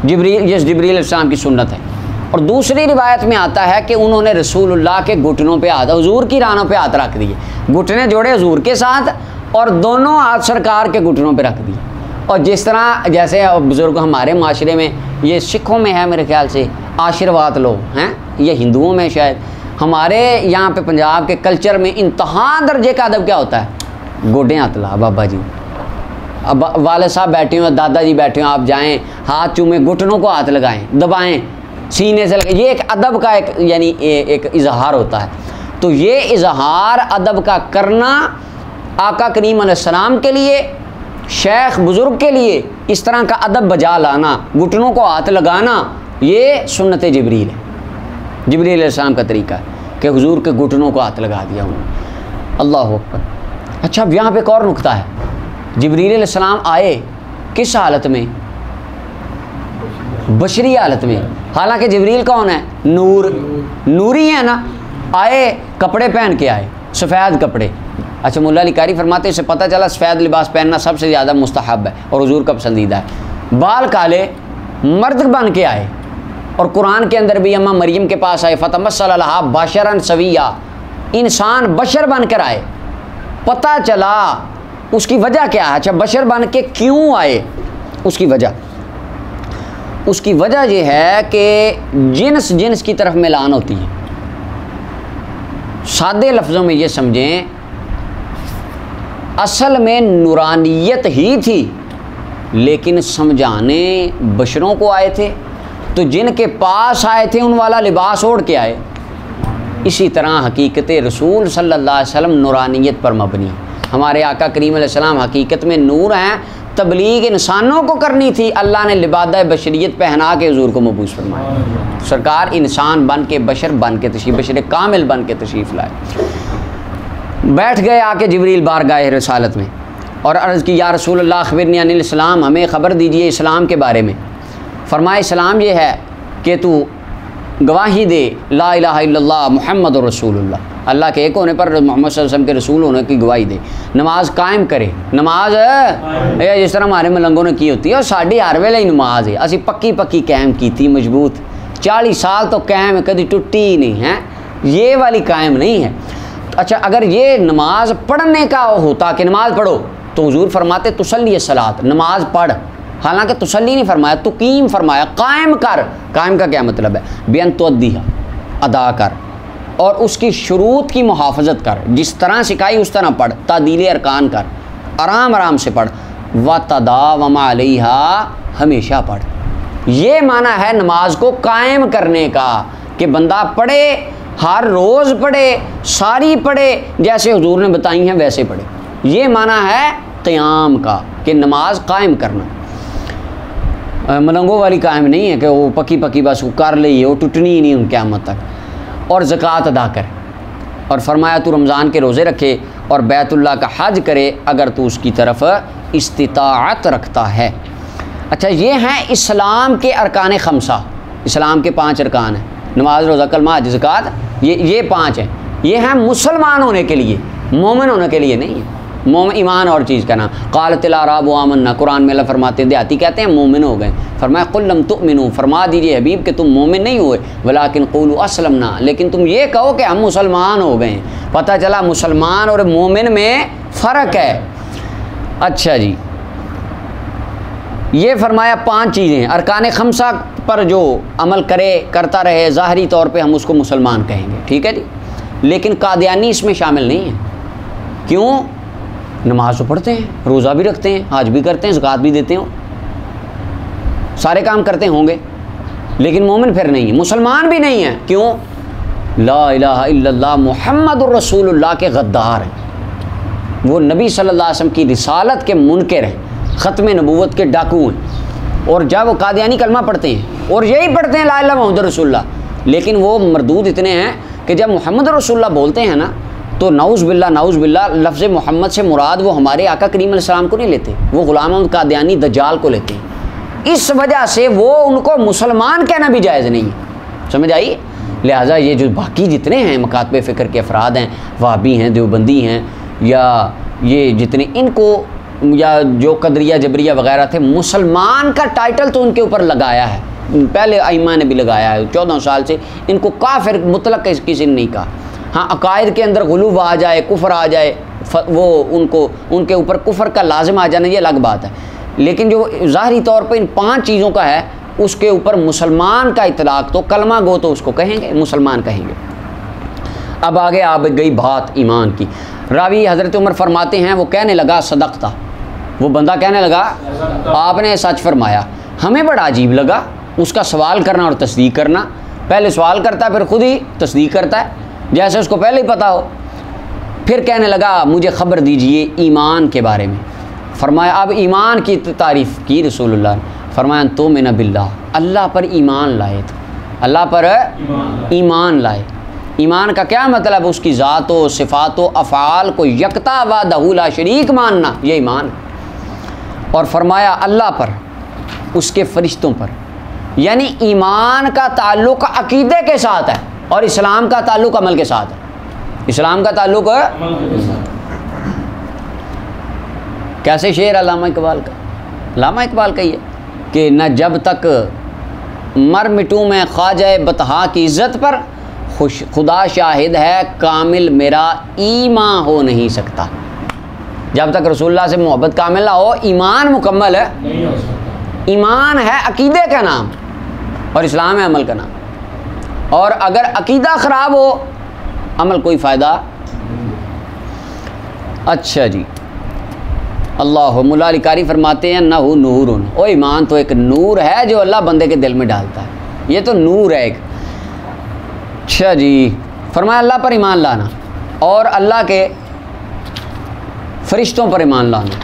जिब्रील, ये जिब्रील अलैहिस्सलाम की सुन्नत है। और दूसरी रिवायत में आता है कि उन्होंने रसूलुल्लाह के घुटनों पे हाथ, हुजूर की रानों पे हाथ रख दिए, घुटने जोड़े हुजूर के साथ और दोनों हाथ सरकार के घुटनों पे रख दिए। और जिस तरह जैसे बुज़ुर्ग हमारे माशरे में, ये सिखों में है मेरे ख्याल से आशीर्वाद लो हैं, ये हिंदुओं में शायद, हमारे यहाँ पे पंजाब के कल्चर में इंतहा दर्जे का अदब क्या होता है? गोडे हाथ ला बाबा जी, अब वाले साहब बैठे हो, दादाजी बैठे हो, आप जाएँ हाथ चूमें, घुटनों को हाथ लगाएँ, दबाएँ, सीने से लगे। ये एक अदब का एक यानी एक इजहार होता है। तो ये इजहार अदब का करना आका करीम अलैहिस्सलाम के लिए, शेख बुज़ुर्ग के लिए इस तरह का अदब बजा लाना, घुटनों को हाथ लगाना, ये सुन्नत जिब्रील है, जिब्रील अलैहिस्सलाम का तरीका है कि हुजूर के घुटनों को हाथ लगा दिया उन्होंने। अल्लाह अकबर। अच्छा, अब यहाँ पे एक और नुक्ता है, जिब्रील अलैहिस्सलाम आए किस हालत में? बशरी हालत में। हालांकि जिब्रील कौन है? नूर, नूरी है ना, आए कपड़े पहन के आए, सफ़ेद कपड़े। अच्छा, मुल्ला अली कारी फरमाते इससे पता चला सफ़ेद लिबास पहनना सबसे ज़्यादा मुस्तहब है और हुजूर का पसंदीदा है। बाल काले मर्द बन के आए और कुरान के अंदर भी अम्मा मरियम के पास आए, फ़तमस्सल लहा बशरन सविया, इंसान बशर बन कर आए। पता चला उसकी वजह क्या है। अच्छा, बशर बन के क्यों आए, उसकी वजह यह है कि जिन्स की तरफ मिलान होती है। सादे लफ्ज़ों में ये समझें, असल में नूरानियत ही थी, लेकिन समझाने बशरों को आए थे, तो जिनके पास आए थे उन वाला लिबास ओढ़ के आए। इसी तरह हकीकत रसूल सल्लल्लाहु अलैहि वसल्लम नूरानियत पर मबनी। हमारे आका करीम अलैहिस्सलाम हकीकत में नूर हैं, तबलीग इंसानों को करनी थी, अल्लाह ने लिबादा बशरियत पहना के हुजूर को मबूस फरमाया। सरकार इंसान बन के, बशर बन के तशरीफ़, बशर कामिल बन के तशरीफ़ लाए। बैठ गए आके जिब्रील बारगाह रिसालत में और अर्ज़ की, या रसूलल्लाह अख़बिरनी अनिल इस्लाम, हमें ख़बर दीजिए इस्लाम के बारे में। फरमाया इस्लाम ये है कि तू गवाही दे ला इलाहा इल्लल्लाह मुहम्मद रसूलुल्लाह, अल्लाह के एक होने पर मोहम्मद सल्लल्लाहु अलैहि वसल्लम के रसूल होने की गवाही दे। नमाज कायम करे, नमाज जिस तरह हमारे मलंगों ने की होती है, और साड़ी हर वेले ही नमाज है, असी पक्की कायम की थी, मजबूत 40 साल तो कायम है, कभी टुट्टी ही नहीं है, ये वाली कायम नहीं है। अच्छा, अगर ये नमाज पढ़ने का होता कि नमाज पढ़ो, तो हुजूर फरमाते तुसल्ली सलात, नमाज पढ़। हालांकि तुसल्ली नहीं फरमाया, तुकीम फरमाया, कायम कर। कायम का क्या मतलब है? बेअन तुअद्दिहा, अदा कर, और उसकी शुरूत की मुहाफ़ज़त कर, जिस तरह सिखाई उस तरह पढ़, तादील अरकान कर, आराम से पढ़, व तदावम अलैहा, हमेशा पढ़। ये माना है नमाज को कायम करने का, कि बंदा पढ़े, हर रोज़ पढ़े, सारी पढ़े, जैसे हुजूर ने बताई हैं वैसे पढ़े। ये माना है क़याम का, कि नमाज कायम करना, मलंगों वाली कायम नहीं है कि वो पक्की बस वो कर ली, वो टूटनी ही नहीं उन क़यामत तक। और ज़कात अदा करे, और फरमाया तू रमज़ान के रोज़े रखे और बैतुल्लाह का हज करे अगर तू उसकी तरफ इस्तिताअत रखता है। अच्छा, ये हैं इस्लाम के अरकान खमसा, इस्लाम के 5 अरकान हैं, नमाज, रोज़ा, कलमा, हज, ज़कात, ये 5 हैं। ये हैं मुसलमान होने के लिए, मोमिन होने के लिए नहीं है। मोमिन ईमान और चीज़ का नाम। क़ालतिल अराबु आमन्ना, कुरान में अल्लाह फरमाते हैं, देहाती कहते हैं मोमिन हो गए। फरमाया कुल लम तुमिनु, फरमा दीजिए हबीब कि तुम मोमिन नहीं हुए, वलाकिन क़ूलू अस्लमना, लेकिन तुम ये कहो कि हम मुसलमान हो गए। पता चला मुसलमान और मोमिन में फ़र्क है। अच्छा जी, ये फरमाया 5 चीज़ें अरकान खमसा पर जो अमल करता रहे, ज़ाहरी तौर पे हम उसको मुसलमान कहेंगे, ठीक है जी। लेकिन कादियानी इसमें शामिल नहीं है। क्यों? नमाज तो पढ़ते हैं, रोज़ा भी रखते हैं, हज भी करते हैं, ज़कात भी देते हैं, सारे काम करते होंगे, लेकिन मोमिन फिर नहीं है, मुसलमान भी नहीं है। क्यों? ला इलाहा इल्लल्लाह मुहम्मदुर रसूलुल्लाह के गद्दार हैं, वो नबी सल्लल्लाहु अलैहि वसल्लम की रिसालत के मुनकर हैं, ख़त्म नबूवत के डाकू हैं। और जब वो कादियानी कलमा पढ़ते हैं और यही पढ़ते हैं ला इलाहा मुहम्मदुर रसूलुल्लाह, लेकिन वो मरदूद इतने हैं कि जब मुहम्मद रसूलुल्लाह बोलते हैं ना, तो नाउज़ बिल्लाह लफ्ज़ मोहम्मद से मुराद वो हमारे आका करीम अलैहिस्सलाम को नहीं लेते, वो ग़ुलाम अहमद कादियानी दज्जाल को लेते हैं। इस वजह से वो उनको मुसलमान कहना भी जायज़ नहीं है, समझ आई? लिहाजा ये जो बाकी जितने हैं मकातबे फ़िक्र के अफराद हैं, वहाबी हैं, देवबंदी हैं, या ये जितने इनको, या जो कदरिया जबरिया वगैरह थे, मुसलमान का टाइटल तो उनके ऊपर लगाया है, पहले आइमा ने भी लगाया है 14 साल से। इनको काफिर मुतलक किसी ने नहीं कहा। हाँ, अकायद के अंदर गुलूब आ जाए, कुफ्र आ जाए, वो उनके ऊपर कुफ्र का लाजिम आ जाना, ये अलग बात है। लेकिन जो ज़ाहरी तौर पर इन 5 चीज़ों का है, उसके ऊपर मुसलमान का इतलाक़, तो कलमा गो तो उसको कहेंगे, मुसलमान कहेंगे। अब आगे आ गई बात ईमान की। रावी हज़रत उमर फरमाते हैं, वो कहने लगा सदक़ता, वो बंदा कहने लगा आपने सच फरमाया। हमें बड़ा अजीब लगा उसका सवाल करना और तस्दीक करना। पहले सवाल करता है, फिर ख़ुद ही तस्दीक करता है, जैसे उसको पहले ही पता हो। फिर कहने लगा मुझे ख़बर दीजिए ईमान के बारे में। फरमाया, अब ईमान की तारीफ़ की रसूलुल्लाह ने। फरमाया तो मिन बिल्लाह, अल्लाह पर ईमान लाए थे, अल्लाह पर ईमान लाए। ईमान का क्या मतलब? उसकी ज़ात व सिफ़ात व अफ़आल को यकता व दहुला शरीक मानना, ये ईमान। और फरमाया अल्लाह पर, उसके फ़रिश्तों पर, यानी ईमान का ताल्लुक़ अक़ीदे के साथ है। और इस्लाम का ताल्लुक़ अमल के साथ है। इस्लाम का ताल्लुक़ कैसे शेर अल्लामा इकबाल का, अल्लामा इकबाल का ही है कि न जब तक मर मिटूँ मैं ख्वाजा बतहा की इज़्ज़त पर, खुदा शाहिद है कामिल मेरा ईमान हो नहीं सकता। जब तक रसूलुल्लाह से मोहब्बत कामिल ना हो, ईमान मुकम्मल है नहीं हो सकता। ईमान है अकीदे का नाम और इस्लाम है अमल का नाम। और अगर अकीदा ख़राब हो, अमल कोई फ़ायदा। अच्छा जी, अल्लाह मुल्ला अली कारी फरमाते हैं नहु नूरुन, ओ ईमान तो एक नूर है जो अल्लाह बंदे के दिल में डालता है। ये तो नूर है एक। अच्छा जी, फरमाया अल्लाह पर ईमान लाना और अल्लाह के फ़रिश्तों पर ईमान लाना।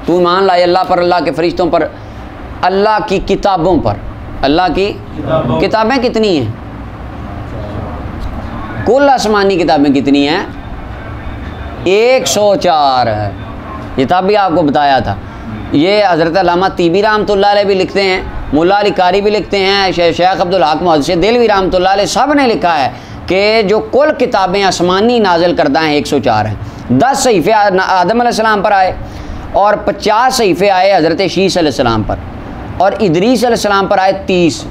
तू ईमान लाए अल्लाह पर, अल्लाह के फ़रिश्तों पर, अल्लाह की किताबों पर। अल्लाह की किताबें कितनी हैं? कुल आसमानी किताबें कितनी हैं? 104 है। ये तब भी आपको बताया था। ये हज़रत अल्लामा तीबी रहमतुल्लाह अलैह भी लिखते हैं, मुल्ला अली कारी भी लिखते हैं, शेख अब्दुल हक मुहद्दिस देलवी रहमतुल्लाह अलैह सब ने लिखा है कि जो कुल किताबें आसमानी नाजिल करदा हैं 104 हैं। 10 सहीफ़े आदम अलैहिस्सलाम पर आए और 50 सहीफ़े आए हज़रत शीस अलैहिस्सलाम पर और इदरीस अलैहिस्सलाम पर आए 30।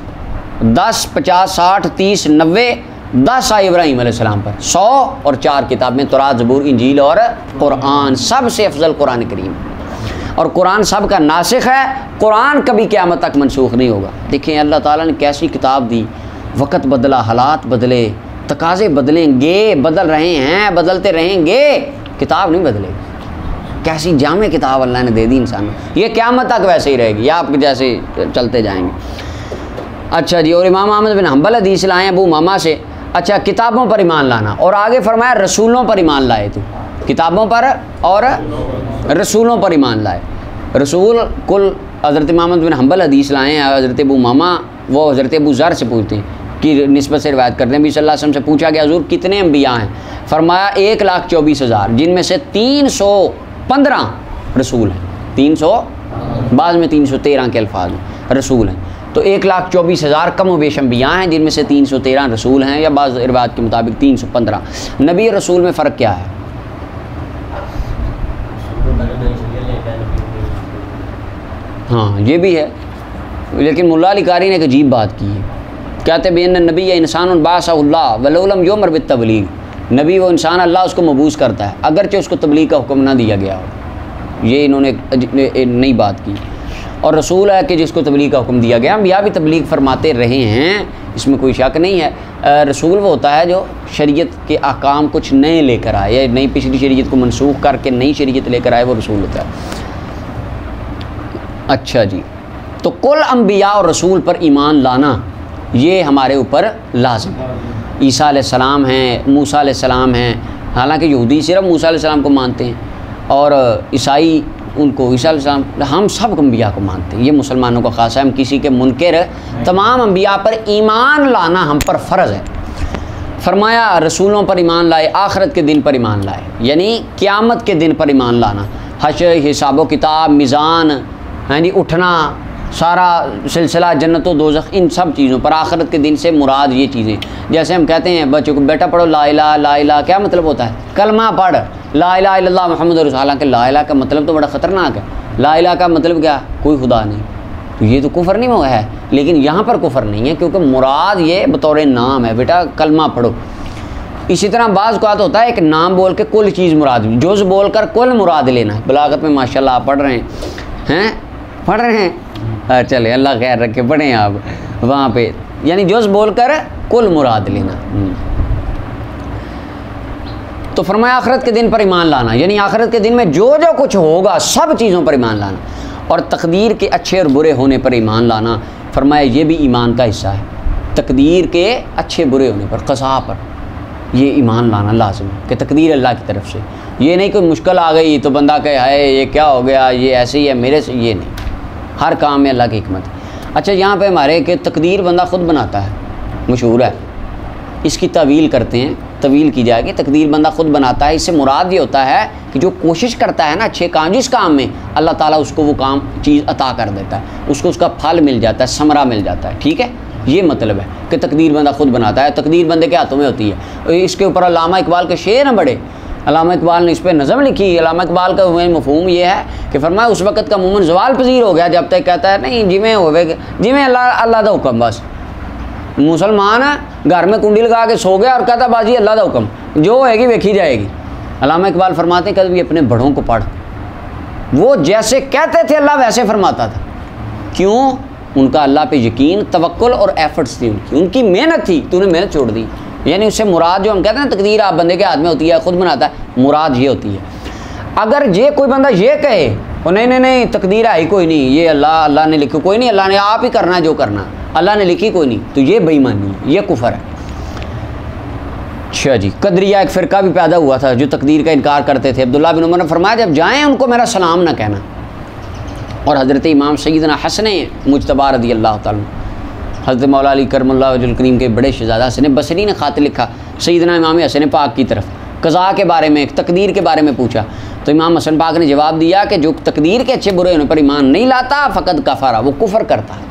10, 50, 60, 30, 90, 10 आए इब्राहीम अलैहिस्सलाम पर। 100 और 4 किताबें तौरात, ज़बूर, इंजील और कुरान। सबसे अफजल कुरान करीम और कुरान सब का नासिख है। कुरान कभी क़यामत तक मनसूख नहीं होगा। देखें अल्लाह ताला ने कैसी किताब दी। वक़्त बदला, हालात बदले, तकाज़े बदलेंगे, बदल रहे हैं, बदलते रहेंगे, किताब नहीं बदलेगी। कैसी जामे किताब अल्लाह ने दे दी इंसान। ये क़यामत तक वैसे ही रहेगी, आप जैसे चलते जाएंगे। अच्छा जी, और इमाम अहमद बिन हम्बल हदीस लाए अबू उमामा से। अच्छा, किताबों पर ईमान लाना और आगे फरमाया रसूलों पर ईमान लाए। तू किताबों पर और रसूलों पर ईमान लाए। रसूल कुल हज़रत इमाम अहमद बिन हम्बल हदीस लाए हैं। हज़रत अबू उमामा वो हज़रत अबू ज़र से पूछते हैं कि निस्बत से रिवायत करते हैं। नबी सल्लल्लाहु अलैहि वसल्लम से पूछा गया हुज़ूर कितने अम्बिया हैं? फरमाया 1,24,000, जिनमें से 315 रसूल हैं। 300 बाद में 313 के अल्फाज में रसूल हैं। तो 1,24,000 कम वेश अम्बिया हैं, जिनमें से 313 रसूल हैं या बाज़ रिवायत के मुताबिक 315। नबी और रसूल में फ़र्क क्या है? हाँ ये भी है, लेकिन मुल्ला अली कारी ने एक अजीब बात की है। कहते बेन नबी इंसान बासअल्लाह वलम योमर बित्तबलीग, नबी वो इंसान अल्लाह उसको मबूस करता है अगरचे उसको तबलीग का हुक्म ना दिया गया हो। ये इन्होंने नई बात की। और रसूल है कि जिसको तबलीग का हुक्म दिया गया। अम्बिया भी तबलीग फरमाते रहे हैं, इसमें कोई शक नहीं है। रसूल वो होता है जो शरीयत के अहकाम कुछ नए लेकर आए या नई पिछली शरीयत को मनसूख करके नई शरीयत लेकर आए, वो रसूल होता है। अच्छा जी, तो कुल अम्बिया और रसूल पर ईमान लाना ये हमारे ऊपर लाज़िम है। ईसा अलैहिस्सलाम हैं, मूसा अलैहिस्सलाम हैं, हालांकि यहूदी सिर्फ मूसा अलैहिस्सलाम को मानते हैं और ईसाई उनको ईसा अलैहिस्सलाम, हम सब अम्बिया को मानते हैं। ये मुसलमानों का ख़ास है, हम किसी के मुनकर तमाम अम्बिया पर ईमान लाना हम पर फ़र्ज़ है। फरमाया रसूलों पर ईमान लाए, आखिरत के दिन पर ईमान लाए, यानी क़यामत के दिन पर ईमान लाना, हश्र, हिसाब किताब, मीज़ान, यानी उठना, सारा सिलसिला जन्नत व दोज़ख, इन सब चीज़ों पर। आखिरत के दिन से मुराद ये चीज़ें, जैसे हम कहते हैं बच्चों को बेटा पढ़ो ला इलाहा, क्या मतलब होता है? कलमा पढ़, ला इलाहा इल्लल्लाह मुहम्मद रसूलुल्लाह। हालांकि ला इलाहा का मतलब तो बड़ा ख़तरनाक है। ला इलाहा का मतलब क्या? कोई खुदा नहीं। तो ये तो कुफ़र नहीं हुआ है, लेकिन यहाँ पर कुफ़र नहीं है क्योंकि मुराद ये बतौर नाम है, बेटा कलमा पढ़ो। इसी तरह बाज़ औक़ात होता है एक नाम बोल के कुल चीज़ मुराद, जुज़ बोल कर कुल मुराद लेना है। बलागत में माशाल्लाह आप पढ़ रहे हैं, पढ़ रहे हैं, चले अल्लाह खैर रखे, पढ़ें आप वहाँ पे, यानी जुज़ बोल कर कुल मुराद लेना। तो फरमाया आखिरत के दिन पर ईमान लाना, यानी आखिरत के दिन में जो जो कुछ होगा सब चीज़ों पर ईमान लाना, और तकदीर के अच्छे और बुरे होने पर ईमान लाना। फरमाया ये भी ईमान का हिस्सा है। तकदीर के अच्छे बुरे होने पर, क़ज़ा पर, ये ईमान लाना लाज़िम है कि तकदीर अल्लाह की तरफ से। ये नहीं कोई मुश्किल आ गई तो बंदा कहे हाय ये क्या हो गया, ये ऐसे ही है मेरे से, ये नहीं। हर काम में अल्लाह की हिकमत है। अच्छा, यहाँ पे हमारे कि तकदीर बंदा ख़ुद बनाता है, मशहूर है, इसकी तवील करते हैं, तवील की जाएगी। तकदीर बंदा ख़ुद बनाता है, इससे मुराद ये होता है कि जो कोशिश करता है ना अच्छे काम, जिस काम में अल्लाह ताला उसको वो काम चीज़ अता कर देता है, उसको उसका फल मिल जाता है, समरा मिल जाता है। ठीक है, ये मतलब है कि तकदीर बंदा खुद बनाता है, तकदीर बंदे के हाथों में होती है। इसके ऊपर अल्लामा इकबाल के शेर हैं बड़े, अल्लामा इकबाल ने इस पर नज़म लिखी। अल्लामा इकबाल का मफ़हूम ये है कि फरमाया उस वक़्त का मोमिन ज़वाल पजीर हो गया जब तक कहता है नहीं जिमें होवे जिमें अल्लाह दा हुक्म, बस मुसलमान है घर में कुंडी लगा के सो गया और कहता बाजी अल्लाह दा हुक्म जो होएगी वेखी जाएगी। अल्लामा इकबाल फरमाते हैं कभी अपने बड़ों को पढ़, वो जैसे कहते थे अल्लाह वैसे फरमाता था। क्यों? उनका अल्लाह पे यकीन, तवक्कुल और एफर्ट्स थी, उनकी मेहनत थी, तूने मेहनत छोड़ दी। यानी उससे मुराद जो हम कहते हैं ना तकदीर आप बंदे के हाथ में होती है, खुद बनाता है, मुराद ये होती है। अगर ये कोई बंदा ये कहे और नहीं तकदीर आई कोई नहीं, ये अल्लाह ने लिखी कोई नहीं, अल्लाह ने आप ही करना है जो करना, अल्लाह ने लिखी कोई नहीं, तो ये बेईमानी है, ये कुफर है। अच्छा जी, कदरिया एक फ़िरका भी पैदा हुआ था जो तकदीर का इनकार करते थे। अब्दुल्लाह बिन उमर ने फरमाया जब जाएँ उनको मेरा सलाम ना कहना। और हज़रत इमाम सैयदना हसन मुज्तबा रज़ी अल्लाह ताला, हज़रत मौला अली करमुल्लाह वजहुल करीम के बड़े शहज़ादा हसन बसरी ने ख़त लिखा सैयदना इमाम हसन पाक की तरफ, क़ज़ा के बारे में, तकदीर के बारे में पूछा तो इमाम हसन पाक ने जवाब दिया कि जो तकदीर के अच्छे बुरे होने पर ईमान नहीं लाता फ़कद कफ़रा, वो कुफ़र करता है।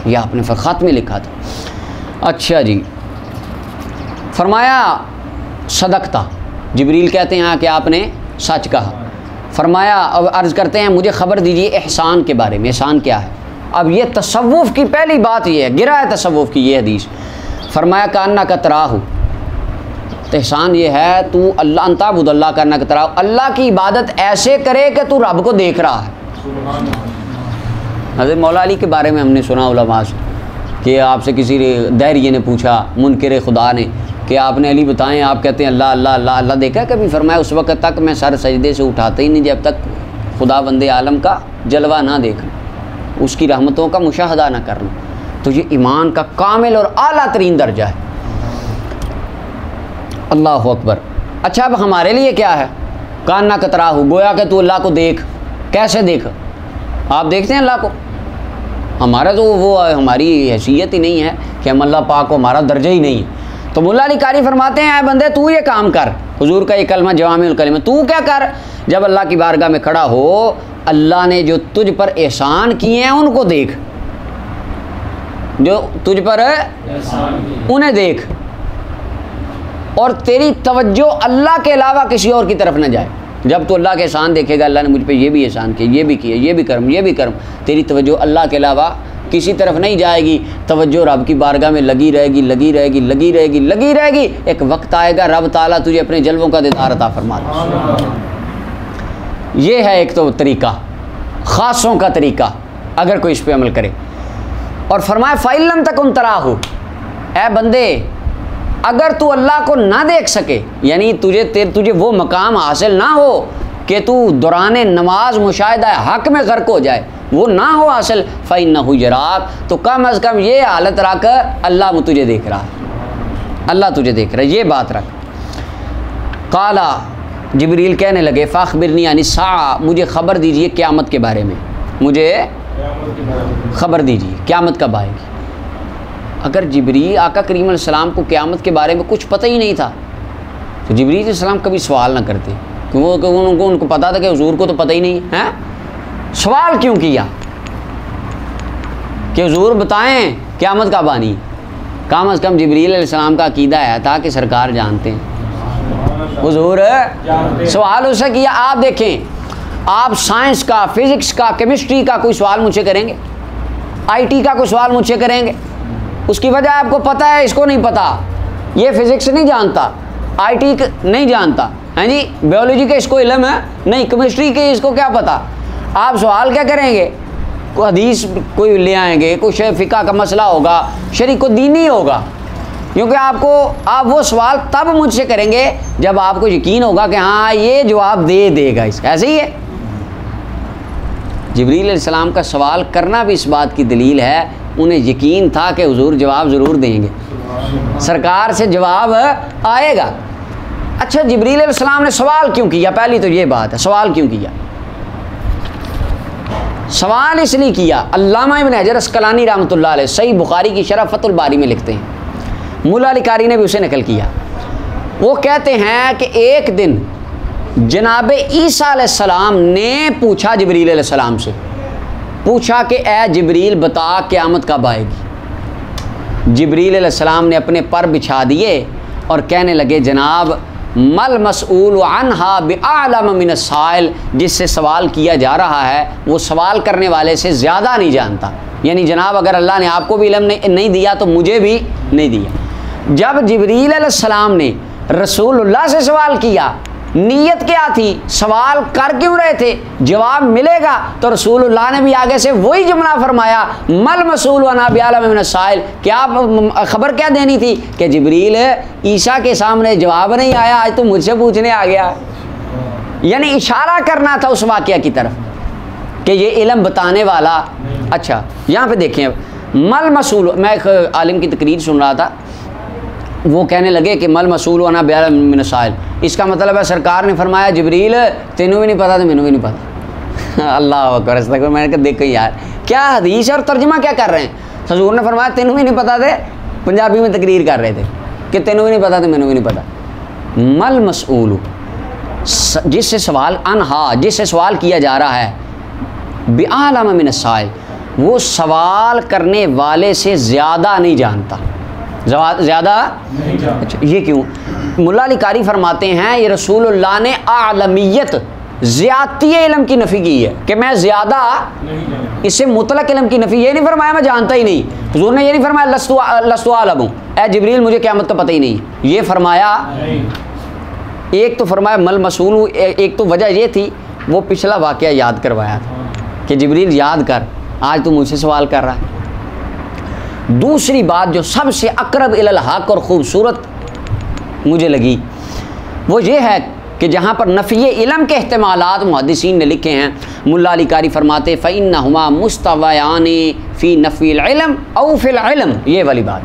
यह आपने ख़त में लिखा था। अच्छा जी, फरमाया सदकता, जिब्रील कहते हैं कि आपने सच कहा। फरमाया अब अर्ज़ करते हैं मुझे ख़बर दीजिए एहसान के बारे में, एहसान क्या है। अब ये तसव्वुफ़ की पहली बात ये है, गिरा है तसव्वुफ़ की ये हदीस। फरमाया कान्ना का तराहू, तो एहसान ये है तू अल्लाह अंताबुद अल्लाह करना का तराहू, अल्लाह की इबादत ऐसे करे कि तू रब को देख रहा है। हज़रत मौला अली के बारे में हमने सुना उलमा से कि आपसे किसी दैरिये ने पूछा, मुनकिर खुदा ने, कि आपने अली बताएं, आप कहते हैं अल्लाह अल्लाह अल्लाह अल्लाह देखा कभी? फरमाया उस वक़्त तक मैं सर सजदे से उठाता ही नहीं जब तक खुदा बंदे आलम का जलवा ना देखना, उसकी रहमतों का मुशाहदा ना करना। तो ये ईमान का कामिल और आला तरीन दर्जा है। अल्लाह अकबर। अच्छा अब हमारे लिए क्या है? कान्ना कतराहू, गोया कि तू अल्लाह को देख। कैसे देख? आप देखते हैं अल्लाह को? हमारा तो वो हमारी हैसियत ही नहीं है कि हम अल्लाह पाक को, हमारा दर्जा ही नहीं है। तो मुल्ला अली कारी फरमाते हैं बंदे तू ये काम कर, हुजूर का ये कलमा जवामिउल कलिम, तू क्या कर, जब अल्लाह की बारगाह में खड़ा हो, अल्लाह ने जो तुझ पर एहसान किए हैं उनको देख, जो तुझ पर उन्हें देख, और तेरी तवज्जो अल्लाह के अलावा किसी और की तरफ न जाए। जब तू अल्लाह के एहसान देखेगा, अल्लाह ने मुझ पे ये भी एहसान किए, ये भी किए, ये भी कर्म, ये भी कर्म, तेरी तवज्जो अल्लाह के अलावा किसी तरफ नहीं जाएगी, तवज्जो रब की बारगाह में लगी रहेगी, लगी रहेगी, लगी रहेगी, लगी रहेगी। एक वक्त आएगा रब ताला तुझे अपने जलवों का दीदार अता फरमा देगा। ये है एक तो तरीका, ख़ासों का तरीका, अगर कोई इस पे अमल करे। और फरमाया फ़इल्लम तकुन तराहू, ऐ बंदे अगर तू अल्लाह को ना देख सके, यानी तुझे वो मकाम हासिल ना हो कि तू दौरान नमाज मुशाहिदा हक़ में गर्क हो जाए, वो ना हो हासिल, फ़इन्नहु यराक, तो कम अज़ कम ये हालत रख अल्लाह तुझे देख रहा है, अल्लाह तुझे देख रहा है, ये बात रख। काला, जिब्रील कहने लगे फ़अख़बिरनी अनिस्सा, मुझे ख़बर दीजिए क़यामत के बारे में, मुझे ख़बर दीजिए क़यामत कब आएगी। अगर जिब्रील आका करीम अलैहिस्सलाम को क़यामत के बारे में कुछ पता ही नहीं था तो जिब्रील अलैहिस्सलाम कभी सवाल ना करते, क्योंकि उनको पता था कि हुजूर को तो पता ही नहीं है। सवाल क्यों किया कि हुजूर बताएं क़यामत कब आनी? कम अज़ कम जिब्रील अलैहिस्सलाम का अकीदा आया था कि सरकार जानते हैं, हुजूर सवाल उससे किया। आप देखें, आप साइंस का, फिज़िक्स का, केमिस्ट्री का कोई सवाल मुझसे करेंगे, IT का कोई सवाल मुझसे करेंगे, उसकी वजह आपको पता है, इसको नहीं पता, ये फिज़िक्स नहीं जानता, IT नहीं जानता, हैं जी, बायोलॉजी का इसको इल्म है नहीं, केमिस्ट्री के इसको क्या पता। आप सवाल क्या करेंगे? कोई हदीस कोई ले आएंगे, कुछ फ़िक़्ह का मसला होगा, शरीक को दीनी होगा, क्योंकि आप वो सवाल तब मुझसे करेंगे जब आपको यकीन होगा कि हाँ ये जवाब दे देगा इसका। ऐसे ही है, जिब्रील अलैहिस्सलाम का सवाल करना भी इस बात की दलील है, उन्हें यकीन था कि हुजूर जवाब ज़रूर देंगे, सरकार से जवाब आएगा। अच्छा, जिब्रील अलैहिस्सलाम ने सवाल क्यों किया? पहली तो ये बात है, सवाल क्यों किया? सवाल इसलिए किया, अल्लामा इब्न हजर अस्क़लानी रहमतुल्लाह अलैह सही बुखारी की शरह फतुल बारी में लिखते हैं, मुल्ला अली कारी ने भी उसे नकल किया। वो कहते हैं कि एक दिन जनाब ईसा अलैहिस्सलाम ने पूछा जिब्रील अलैहिस्सलाम से, पूछा कि ए जिब्रील बता क़यामत कब आएगी। जिब्रील अलैहिस्सलाम ने अपने पर बिछा दिए और कहने लगे, जनाब मल मसऊल अन्हा बिअअलम मिन अस्साइल, जिससे सवाल किया जा रहा है वो सवाल करने वाले से ज़्यादा नहीं जानता। यानी जनाब अगर अल्लाह ने आपको भी इल्म नहीं दिया तो मुझे भी नहीं दिया। जब जिब्रील अलैहिस्सलाम ने रसूलुल्लाह से सवाल किया, नीयत क्या थी, सवाल कर क्यों रहे थे, जवाब मिलेगा, तो रसूलुल्लाह ने भी आगे से वही जुमला फरमाया, मल मसूल अना बिअअलम मिन अस्साइल। क्या खबर क्या देनी थी कि जिब्रील ईसा के सामने जवाब नहीं आया, आज तो मुझसे पूछने आ गया। यानी इशारा करना था उस वाक़या की तरफ कि ये इल्म बताने वाला। अच्छा यहाँ पे देखें, मल मसूल, मैं एक आलिम की तकरीर सुन रहा था, वो कहने लगे कि मल मसूल अना बिअअलम मिन अस्साइल, इसका मतलब है सरकार ने फरमाया जिब्रील तेनों भी नहीं पता तो मैनू भी नहीं पता। अल्लाह अकबर, अस्तगफिर। मैंने कहा देखो यार क्या हदीस और तर्जुमा क्या कर रहे हैं। हजूर ने फरमाया तेनों भी नहीं पता थे, पंजाबी में तकरीर कर रहे थे कि तेनों भी नहीं पता तो मैनू भी नहीं पता। मल मसूल, जिससे सवाल अनहा, जिससे सवाल किया जा रहा है, बिअअलम मिन अस्साइल, वो सवाल करने वाले से ज़्यादा नहीं जानता, ज़्यादा। अच्छा ये क्यों? मुल्ला अली कारी फरमाते हैं ये रसूलुल्लाह ने आलमियत, ज़्यादती इल्म की नफ़ी की है कि मैं ज़्यादा, इससे मुतलक इल्म की नफ़ी, ये नहीं फरमाया मैं जानता ही नहीं। हुज़ूर ने ये नहीं फरमाया लस्तु आलम हूँ, ए जिब्रील मुझे क़यामत का पता ही नहीं। ये फरमाया, एक तो फरमाया मल मसूल, एक तो वजह ये थी वो पिछला वाक़या याद करवाया था कि जिब्रील याद कर, आज तू मुझसे सवाल कर रहा है। दूसरी बात जो सबसे अकरब इलल हक़ और ख़ूबसूरत मुझे लगी वो ये है कि जहाँ पर नफ़ी इल्म के इहतिमालात मुहद्दिसीन ने लिखे हैं, मुल्ला अली कारी फरमाते फ़इन्नहुमा मुस्तवयानी फ़ी नफ़ील इल्म औ फ़िल इल्म, ये वाली बात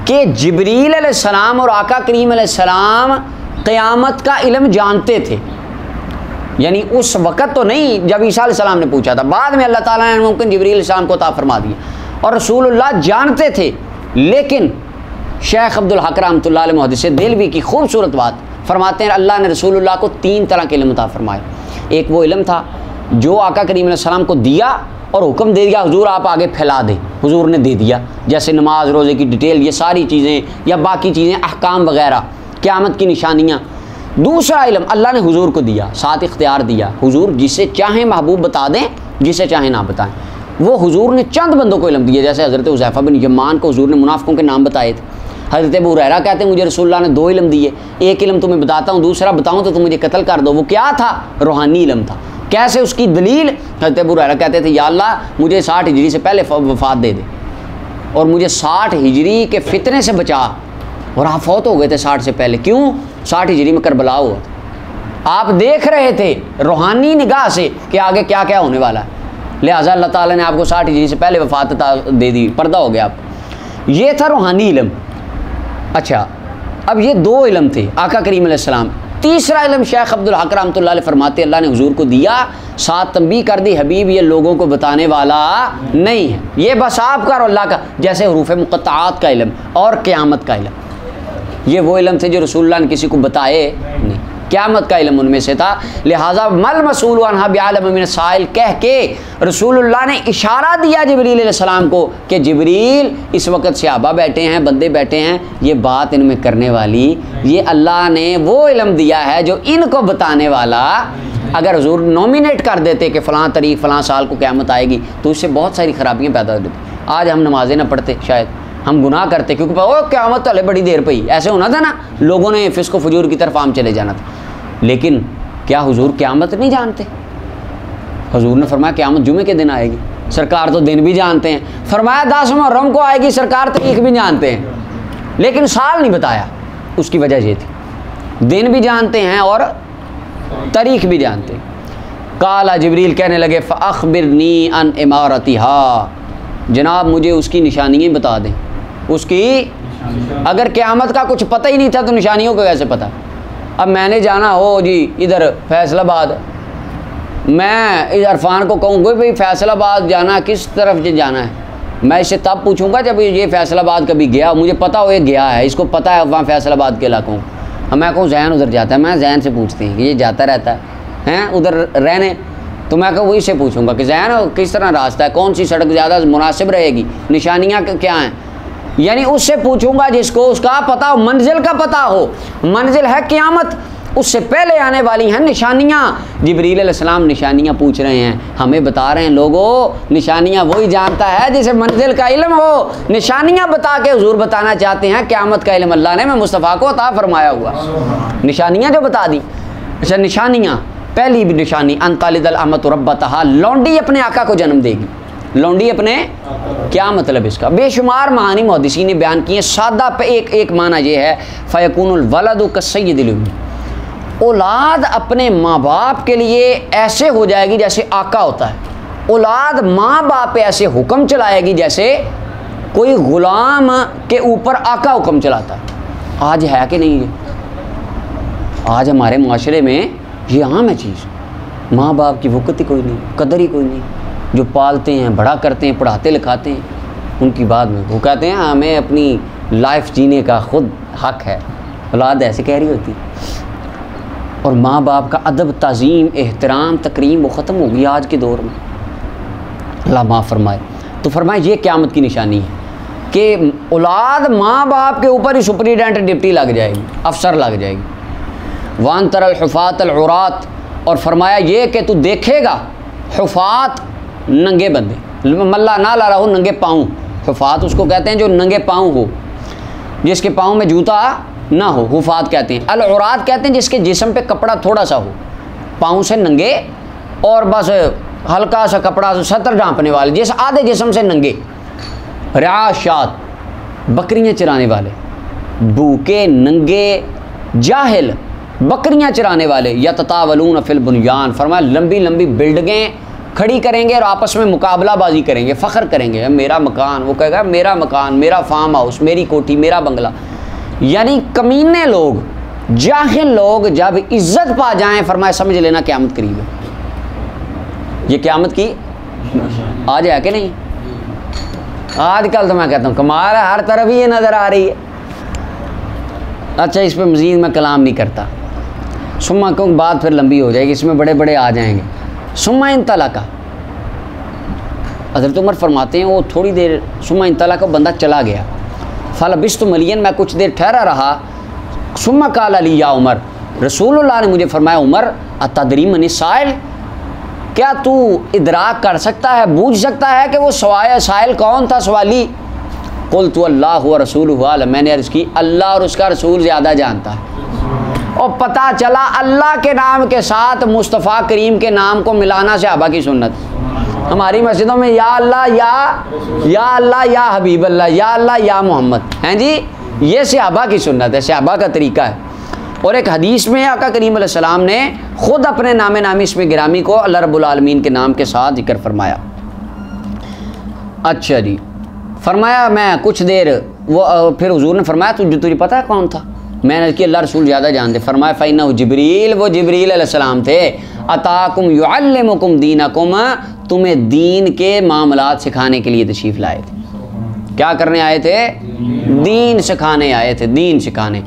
कि जिब्रील अलैहिस्सलाम और आका करीम अलैहिस्सलाम क़यामत का इल्म जानते थे। यानी उस वक़्त तो नहीं जब ईसा अलैहिस्सलाम ने पूछा था, बाद में अल्लाह ताला ने मुमकिन जिब्रील अलैहिस्सलाम को अता फरमा दिया और रसूलुल्लाह जानते थे। लेकिन शेख अब्दुल हक रहमतुल्लाह अलैह मुहद्दिस देलवी की खूबसूरत बात फरमाते हैं, अल्लाह ने रसूलुल्लाह को 3 तरह के इल्म अता फरमाए। एक वो इल्म था जो आका करीम अलैहिस्सलाम को दिया और हुक्म दे दिया हुजूर आप आगे फैला दें, हुजूर ने दे दिया, जैसे नमाज रोज़े की डिटेल, ये सारी चीज़ें या बाकी चीज़ें अहकाम वगैरह, क़यामत की निशानियाँ। दूसरा इल्म अल्लाह ने हुजूर को दिया, साथ इख्तियार दिया, हुजूर जिसे चाहें महबूब बता दें, जिसे चाहें ना बताएं। वो हुजूर ने चंद बंदों को इल्म दिया, जैसे हज़रत हुज़ैफ़ा बिन यमान को हुजूर ने मुनाफ़िकों के नाम बताए थे। हज़रत अबू हुरैरा कहते हैं मुझे रसूलुल्लाह ने 2 इल्म दिए, एक इल्म तुम्हें बताता हूँ, दूसरा बताऊँ तो तुम मुझे कत्ल कर दो। वो क्या था? रूहानी इल्म था। कैसे? उसकी दलील हज़रत अबू हुरैरा कहते थे या अल्लाह मुझे 60 हिजरी से पहले वफ़ात दे दे और मुझे 60 हिजरी के फितने से बचा। और आप फौत हो गए थे 60 से पहले, क्यों? 60 हिजरी में करबला हुआ था, आप देख रहे थे रूहानी निगाह से कि आगे क्या क्या होने वाला है, लिहाजा अल्लाह ताला ने आपको 60 हिजरी से पहले वफ़ात दे दी, पर्दा हो गया आपको। ये था रूहानी इल्म। अच्छा अब ये 2 इल्म थे आका करीम अलैहिस्सलाम। तीसरा इल्म शेख अब्दुल हक रहमतुल्लाह अलैह फरमाते अल्लाह ने हुजूर को दिया, साथ तंबीह कर दी हबीब ये लोगों को बताने वाला नहीं है, ये बस आपका और अल्लाह का, जैसे हुरूफ मुक़त्तआत का इल्म और क़यामत का इल्म। ये वो इल्म थे जो रसूलुल्लाह ने किसी को बताए नहीं, क़यामत का इल्म उनमें से था। लिहाजा मल मसूल अन्हा बिअअलम मिन अस्साइल कह के रसूलुल्लाह ने इशारा दिया जिब्रील अलैहिस्सलाम को कि जिब्रील इस वक्त सहाबा बैठे हैं, बंदे बैठे हैं, ये बात इनमें करने वाली, ये अल्लाह ने वो इल्म दिया है जो इनको बताने वाला। अगर हुजूर नॉमिनेट कर देते कि फ़लाँ तारीख फ़लाँ साल को क़यामत आएगी तो उससे बहुत सारी ख़राबियाँ पैदा होती। आज हम नमाज़ें ना पढ़ते, शायद हम गुनाह करते, क्योंकि ओ क़यामत हले बड़ी देर पई, ऐसे होना था ना, लोगों ने फ़िस्क़ फ़ुजूर की तरफ आम चले जाना था। लेकिन क्या हुजूर क़यामत नहीं जानते? हुजूर ने फरमाया क़यामत जुमे के दिन आएगी, सरकार तो दिन भी जानते हैं। फरमाया 10 मुहर्रम को आएगी, सरकार तारीख भी जानते हैं, लेकिन साल नहीं बताया। उसकी वजह ये थी, दिन भी जानते हैं और तारीख भी जानते हैं। काला जिब्रील कहने लगे फ़अख़बिरनी अन इमारतिहा, जनाब मुझे उसकी निशानियाँ बता दें। उसकी, अगर क़यामत का कुछ पता ही नहीं था तो निशानियों को कैसे पता? अब मैंने जाना हो जी इधर फैसलाबाद, मैं इस अरफान को कहूँगा भाई फैसलाबाद जाना, किस तरफ से जाना है, मैं इससे तब पूछूंगा जब ये फैसलाबाद कभी गया, मुझे पता हो ये गया है, इसको पता है वहाँ फैसलाबाद के इलाकों। अब मैं कहूँ जैन उधर जाता है, मैं जैन से पूछती हूँ कि ये जाता रहता है उधर रहने, तो मैं कहूँ वही से पूछूंगा कि जैन किस तरह रास्ता है, कौन सी सड़क ज़्यादा मुनासिब रहेगी, निशानियाँ क्या हैं। यानी उससे पूछूंगा जिसको उसका पता हो, मंजिल का पता हो। मंजिल है क़यामत, उससे पहले आने वाली हैं निशानियाँ। जिब्रील अलैहिस्सलाम निशानियाँ पूछ रहे हैं, हमें बता रहे हैं लोगों निशानियाँ वही जानता है जिसे मंजिल का इल्म हो। निशानियाँ बता के हुजूर बताना चाहते हैं क़यामत का इल्म अल्लाह ने मैं मुस्तफ़ा को अता फरमाया हुआ। निशानियाँ जो बता दी। अच्छा, निशानियाँ, पहली भी निशानी अंतालिदल अमत रब्बतहा, लौंडी अपने आका को जन्म देगी। लौंडी अपने, क्या मतलब इसका? बेशुमार मानी मुहद्दिसीन ने बयान किए। सादा पे एक माना ये है, फ़यकूनुल वलदु कस्सय्यदिल उम्मी, औलाद अपने माँ बाप के लिए ऐसे हो जाएगी जैसे आका होता है। औलाद माँ बाप पे ऐसे हुक्म चलाएगी जैसे कोई ग़ुलाम के ऊपर आका हुक्म चलाता है। आज है कि नहीं? आज हमारे माशरे में ये आम है चीज़। माँ बाप की वक़्त ही कोई नहीं, कदर ही कोई नहीं। जो पालते हैं, बड़ा करते हैं, पढ़ाते लिखाते हैं, उनकी बात में वो कहते हैं हमें अपनी लाइफ जीने का खुद हक है। औलाद ऐसे कह रही होती। और माँ बाप का अदब, ताज़ीम, एहतराम, तकरीम वो ख़त्म हो गई आज के दौर में। अल्लाह माफ़ फरमाए। तो फरमाए ये क़यामत की निशानी है कि औलाद माँ बाप के ऊपर ही सुपरिटेंडेंट डिप्टी लग जाएगी, अफसर लग जाएगी। वान तरल हुफ़ात अल उरात, और फरमाया ये कि तू देखेगा हुफ़ात, नंगे बंदे, मल्ला ना ला रहा हो, नंगे पाँव। हुफ़ात उसको कहते हैं जो नंगे पाँव हो, जिसके पाँव में जूता ना हो, हुफ़ात कहते हैं। अल उरात कहते हैं जिसके जिस्म पे कपड़ा थोड़ा सा हो, पाँव से नंगे और बस हल्का सा कपड़ा, सतर ढांपने वाले, जिस आधे जिस्म से नंगे। रियाशात, बकरियाँ चराने वाले, भूखे नंगे जाहिल बकरियाँ चराने वाले। यततावलून फिल बुनियान, फरमाया लंबी लंबी बिल्डिंगें खड़ी करेंगे और आपस में मुकाबलाबाजी करेंगे, फ़ख्र करेंगे, मेरा मकान, वो कहेगा मेरा मकान, मेरा फार्म हाउस, मेरी कोठी, मेरा बंगला। यानी कमीने लोग, जाहिल लोग जब इज्जत पा जाएं, फरमाया समझ लेना क़यामत करीब है। ये क़यामत की आज है कि नहीं? आजकल तो मैं कहता हूँ कमाल है, हर तरफ ही ये नज़र आ रही है। अच्छा, इस पर मज़ीद मैं कलाम नहीं करता, सुम्मा क्योंकि बात फिर लंबी हो जाएगी, इसमें बड़े बड़े आ जाएंगे। सुम्मा इंतला का हज़रत उमर फरमाते हैं वो थोड़ी देर, सुम्मा इंतला का बंदा चला गया। फ़लबिस्तु मलियन, मैं कुछ देर ठहरा रहा। सुम्मा काल अली या उमर, रसूलुल्लाह ने मुझे फरमाया उमर अतदरी मनि साइल, क्या तू इदराक कर सकता है, बूझ सकता है कि वो साइल कौन था, सवाली? कुल्तु अल्लाह व रसूलुहु आलम, मैंने अर्ज़ की अल्लाह और उसका रसूल ज़्यादा जानता है। और पता चला अल्लाह के नाम के साथ मुस्तफ़ा करीम के नाम को मिलाना सहाबा की सुन्नत। हमारी मस्जिदों में या अल्लाह या अल्लाह या हबीब अल्लाह, या अल्लाह या मोहम्मद, हैं जी, ये सहाबा की सुन्नत है, सहाबा का तरीका है। और एक हदीस में आका करीम अलैहिस्सलाम ने ख़ुद अपने नामे नामी इसमें गिरामी को अल्लाह रब्बुल आलमीन के नाम के साथ जिक्र फरमाया। अच्छा जी, फरमाया मैं कुछ देर वो, फिर हुजूर ने फरमाया तुझे पता है कौन था? मैंने कि अल्लाह रसूल ज़्यादा जानते। फरमाया फ़इन्नहु जिब्रील, वो जिब्रील अलैहिस्सलाम थे। अताकुम युअल्लिमुकुम दीनकुम, तुम्हें दीन के मामलात सिखाने के लिए तशरीफ़ लाए थे। क्या करने आए थे? दीन सिखाने आए थे, दीन सिखाने,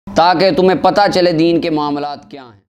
ताकि तुम्हें पता चले दीन के मामलात क्या हैं।